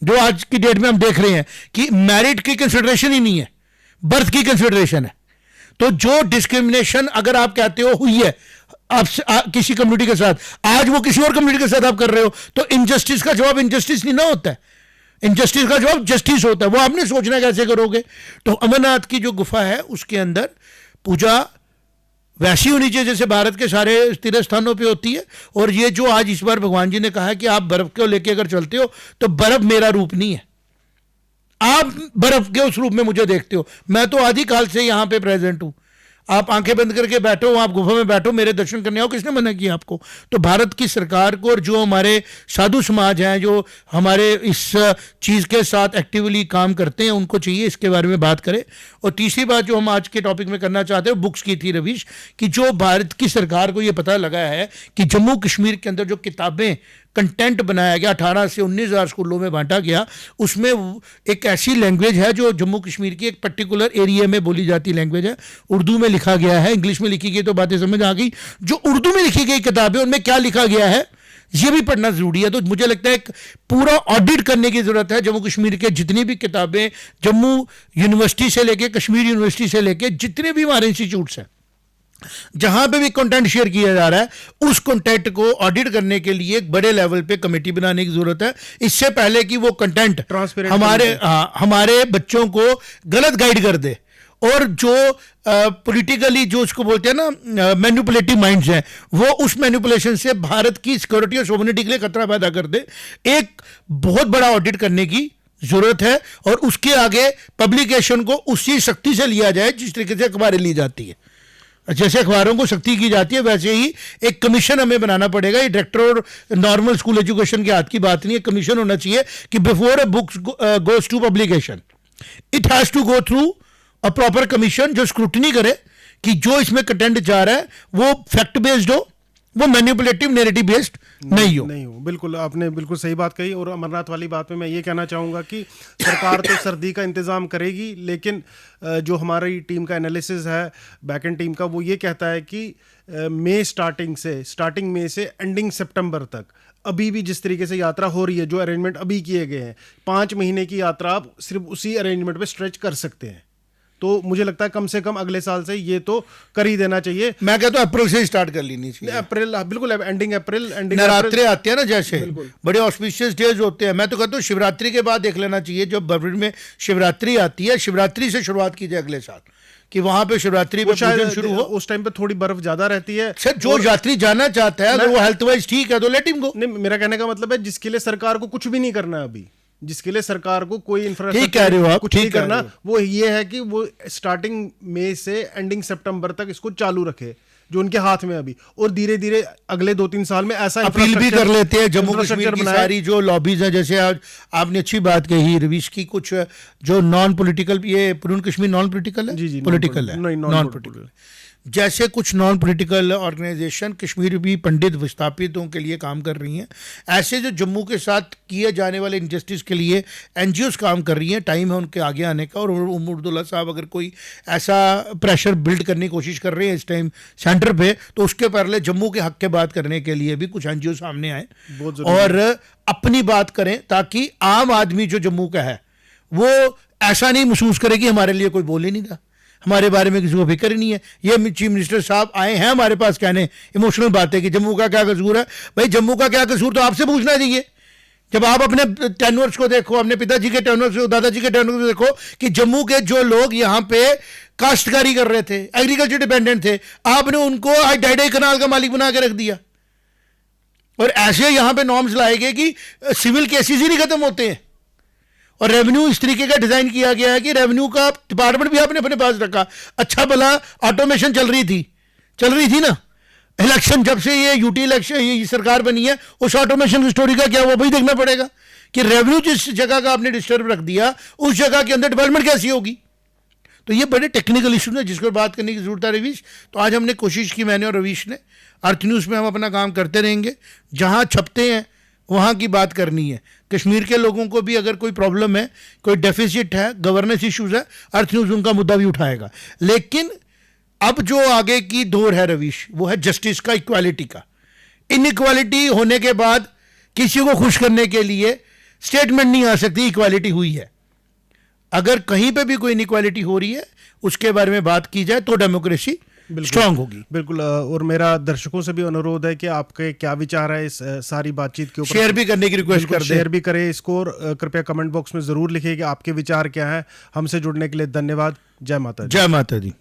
जो आज की डेट में हम देख रहे हैं कि मैरिट की कंसिडरेशन ही नहीं है, बर्थ की कंसिडरेशन है। तो जो डिस्क्रिमिनेशन अगर आप कहते हो हुई है आप किसी कम्युनिटी के साथ, आज वो किसी और कम्युनिटी के साथ आप कर रहे हो, तो इनजस्टिस का जवाब इनजस्टिस नहीं ना होता है, इनजस्टिस का जवाब जस्टिस होता है। वो आपने सोचना कैसे करोगे। तो अमरनाथ की जो गुफा है उसके अंदर पूजा वैसी होनी चाहिए जैसे भारत के सारे तीर्थ स्थानों पे होती है। और ये जो आज इस बार भगवान जी ने कहा है कि आप बर्फ को लेके अगर चलते हो तो बर्फ मेरा रूप नहीं है, आप बर्फ के उस रूप में मुझे देखते हो। मैं तो आदि काल से यहां पे प्रेजेंट हूं। आप आंखें बंद करके बैठो, आप गुफा में बैठो, मेरे दर्शन करने आओ, किसने मना किया आपको। तो भारत की सरकार को और जो हमारे साधु समाज हैं, जो हमारे इस चीज़ के साथ एक्टिवली काम करते हैं, उनको चाहिए इसके बारे में बात करें। और तीसरी बात जो हम आज के टॉपिक में करना चाहते हैं, बुक्स की थी रवीश, कि जो भारत की सरकार को ये पता लगा है कि जम्मू कश्मीर के अंदर जो किताबें कंटेंट बनाया गया 18 से 19,000 स्कूलों में बांटा गया, उसमें एक ऐसी लैंग्वेज है जो जम्मू कश्मीर की एक पर्टिकुलर एरिया में बोली जाती लैंग्वेज है, उर्दू में लिखा गया है। इंग्लिश में लिखी गई तो बातें समझ आ गई, जो उर्दू में लिखी गई किताबें उनमें क्या लिखा गया है ये भी पढ़ना जरूरी है। तो मुझे लगता है एक पूरा ऑडिट करने की जरूरत है जम्मू कश्मीर के जितनी भी किताबें, जम्मू यूनिवर्सिटी से लेके कश्मीर यूनिवर्सिटी से लेके जितने भी हमारे इंस्टीट्यूट्स हैं, जहां पे भी कंटेंट शेयर किया जा रहा है, उस कंटेंट को ऑडिट करने के लिए एक बड़े लेवल पे कमेटी बनाने की जरूरत है, इससे पहले कि वो कंटेंट हमारे बच्चों को गलत गाइड कर दे। और जो पॉलिटिकली जो उसको बोलते हैं ना मैनिपुलेटिव माइंड्स हैं, वो उस मैनिपुलेशन से भारत की सिक्योरिटी और सोवरेनिटी के लिए खतरा पैदा कर दे। एक बहुत बड़ा ऑडिट करने की जरूरत है और उसके आगे पब्लिकेशन को उसी शक्ति से लिया जाए जिस तरीके से अखबारें ली जाती है। जैसे अखबारों को शक्ति की जाती है वैसे ही एक कमीशन हमें बनाना पड़ेगा। ये डायरेक्टर और नॉर्मल स्कूल एजुकेशन के हाथ की बात नहीं है, कमीशन होना चाहिए कि before a book goes to publication it has to go through a proper commission जो स्क्रूटनी करे कि जो इसमें कंटेंट जा रहा है वो फैक्ट बेस्ड हो, वो मैनिपुलेटिव नैरेटिव बेस्ड नहीं हो। बिल्कुल, आपने बिल्कुल सही बात कही। और अमरनाथ वाली बात में मैं ये कहना चाहूँगा कि सरकार तो सर्दी का इंतज़ाम करेगी, लेकिन जो हमारी टीम का एनालिसिस है, बैक एंड टीम का, वो ये कहता है कि स्टार्टिंग मई से एंडिंग सितंबर तक अभी भी जिस तरीके से यात्रा हो रही है, जो अरेंजमेंट अभी किए गए हैं, 5 महीने की यात्रा आप सिर्फ उसी अरेंजमेंट पे स्ट्रेच कर सकते हैं। तो मुझे लगता है कम से कम अगले साल से ये तो कर ही देना चाहिए। मैं कहता हूँ अप्रैल से स्टार्ट कर लेनी चाहिए। अप्रैल, बिल्कुल, एंडिंग अप्रैल, नवरात्रे आते हैं ना, जैसे बड़े ऑस्पिशियस डेज होते हैं। मैं तो कहता हूँ शिवरात्रि के बाद देख लेना चाहिए, जब फरवरी में शिवरात्रि आती है, शिवरात्रि से शुरुआत कीजिए अगले साल कि वहां पे शिवरात्रि पे पूजन शुरू हो। उस टाइम पे थोड़ी बर्फ ज्यादा रहती है। सर, जो यात्री जाना चाहता है अगर वो हेल्थ वाइज ठीक है तो लेट हिम गो। नहीं, मेरा कहने का मतलब है जिसके लिए सरकार को कुछ भी नहीं करना है अभी, जिसके लिए सरकार को कोई इंफ्रास्ट्रक्चर कुछ नहीं करना, वो ये है कि वो स्टार्टिंग मई से एंडिंग सितंबर तक इसको चालू रखे, जो उनके हाथ में अभी, और धीरे धीरे अगले 2-3 साल में ऐसा अपील भी कर लेते हैं जम्मू कश्मीर की सारी जो लॉबीज है। जैसे आज आपने अच्छी बात कही रवीश की, कुछ जो नॉन पॉलिटिकल, ये पूर्ण कश्मीर नॉन पॉलिटिकल है, जी, पॉलिटिकल है, नॉन पॉलिटिकल, जैसे कुछ नॉन पॉलिटिकल ऑर्गेनाइजेशन कश्मीर भी पंडित विस्थापितों के लिए काम कर रही हैं, ऐसे जो जम्मू के साथ किए जाने वाले इनजस्टिस के लिए एनजीओज काम कर रही हैं, टाइम है उनके आगे आने का। और उमरुद्दौला साहब अगर कोई ऐसा प्रेशर बिल्ड करने की कोशिश कर रहे हैं इस टाइम सेंटर पे, तो उसके पहले जम्मू के हक के बात करने के लिए भी कुछ एनजीओ सामने आए और अपनी बात करें, ताकि आम आदमी जो जम्मू का है वो ऐसा नहीं महसूस करे कि हमारे लिए कोई बोल ही नहीं था, हमारे बारे में किसी को फिक्र ही नहीं है। ये चीफ मिनिस्टर साहब आए हैं हमारे पास कहने इमोशनल बातें कि जम्मू का क्या कसूर है। भाई जम्मू का क्या कसूर तो आपसे पूछना चाहिए। जब आप अपने टेन्योर्स को देखो, अपने पिताजी के टेन्योर्स को, दादाजी के टेन्योर्स को देखो कि जम्मू के जो लोग यहाँ पे काश्तकारी कर रहे थे, एग्रीकल्चर डिपेंडेंट थे, आपने उनको आज डाइडे कनाल का मालिक बना के रख दिया। और ऐसे यहाँ पे नॉर्म्स लाए गए कि सिविल केसेस ही नहीं खत्म होते हैं। और रेवेन्यू इस तरीके का डिजाइन किया गया है कि रेवेन्यू का डिपार्टमेंट भी आपने अपने पास रखा। अच्छा भला ऑटोमेशन चल रही थी ना। इलेक्शन जब से ये यूटी इलेक्शन ये सरकार बनी है, उस ऑटोमेशन की स्टोरी का क्या हुआ वही देखना पड़ेगा कि रेवेन्यू जिस जगह का आपने डिस्टर्ब रख दिया उस जगह के अंदर डेवलपमेंट कैसी होगी। तो ये बड़े टेक्निकल इशूज हैं जिसको बात करने की जरूरत है रवीश। तो आज हमने कोशिश की, मैंने और रवीश ने, अर्थ न्यूज़ में हम अपना काम करते रहेंगे, जहाँ छपते हैं वहाँ की बात करनी है। कश्मीर के लोगों को भी अगर कोई प्रॉब्लम है, कोई डेफिसिट है, गवर्नेंस इश्यूज है, अर्थ न्यूज़ उनका मुद्दा भी उठाएगा। लेकिन अब जो आगे की दौर है रवीश, वो है जस्टिस का, इक्वालिटी का। इनइक्वालिटी होने के बाद किसी को खुश करने के लिए स्टेटमेंट नहीं आ सकती इक्वालिटी हुई है। अगर कहीं पे भी कोई इनइक्वालिटी हो रही है उसके बारे में बात की जाए तो डेमोक्रेसी स्ट्रांग होगी। बिल्कुल। और मेरा दर्शकों से भी अनुरोध है कि आपके क्या विचार है इस सारी बातचीत के ऊपर, शेयर भी करने की रिक्वेस्ट कर दें, शेयर भी करें इसको और कृपया कमेंट बॉक्स में जरूर लिखिए कि आपके विचार क्या है। हमसे जुड़ने के लिए धन्यवाद। जय माता दी। जय माता दी।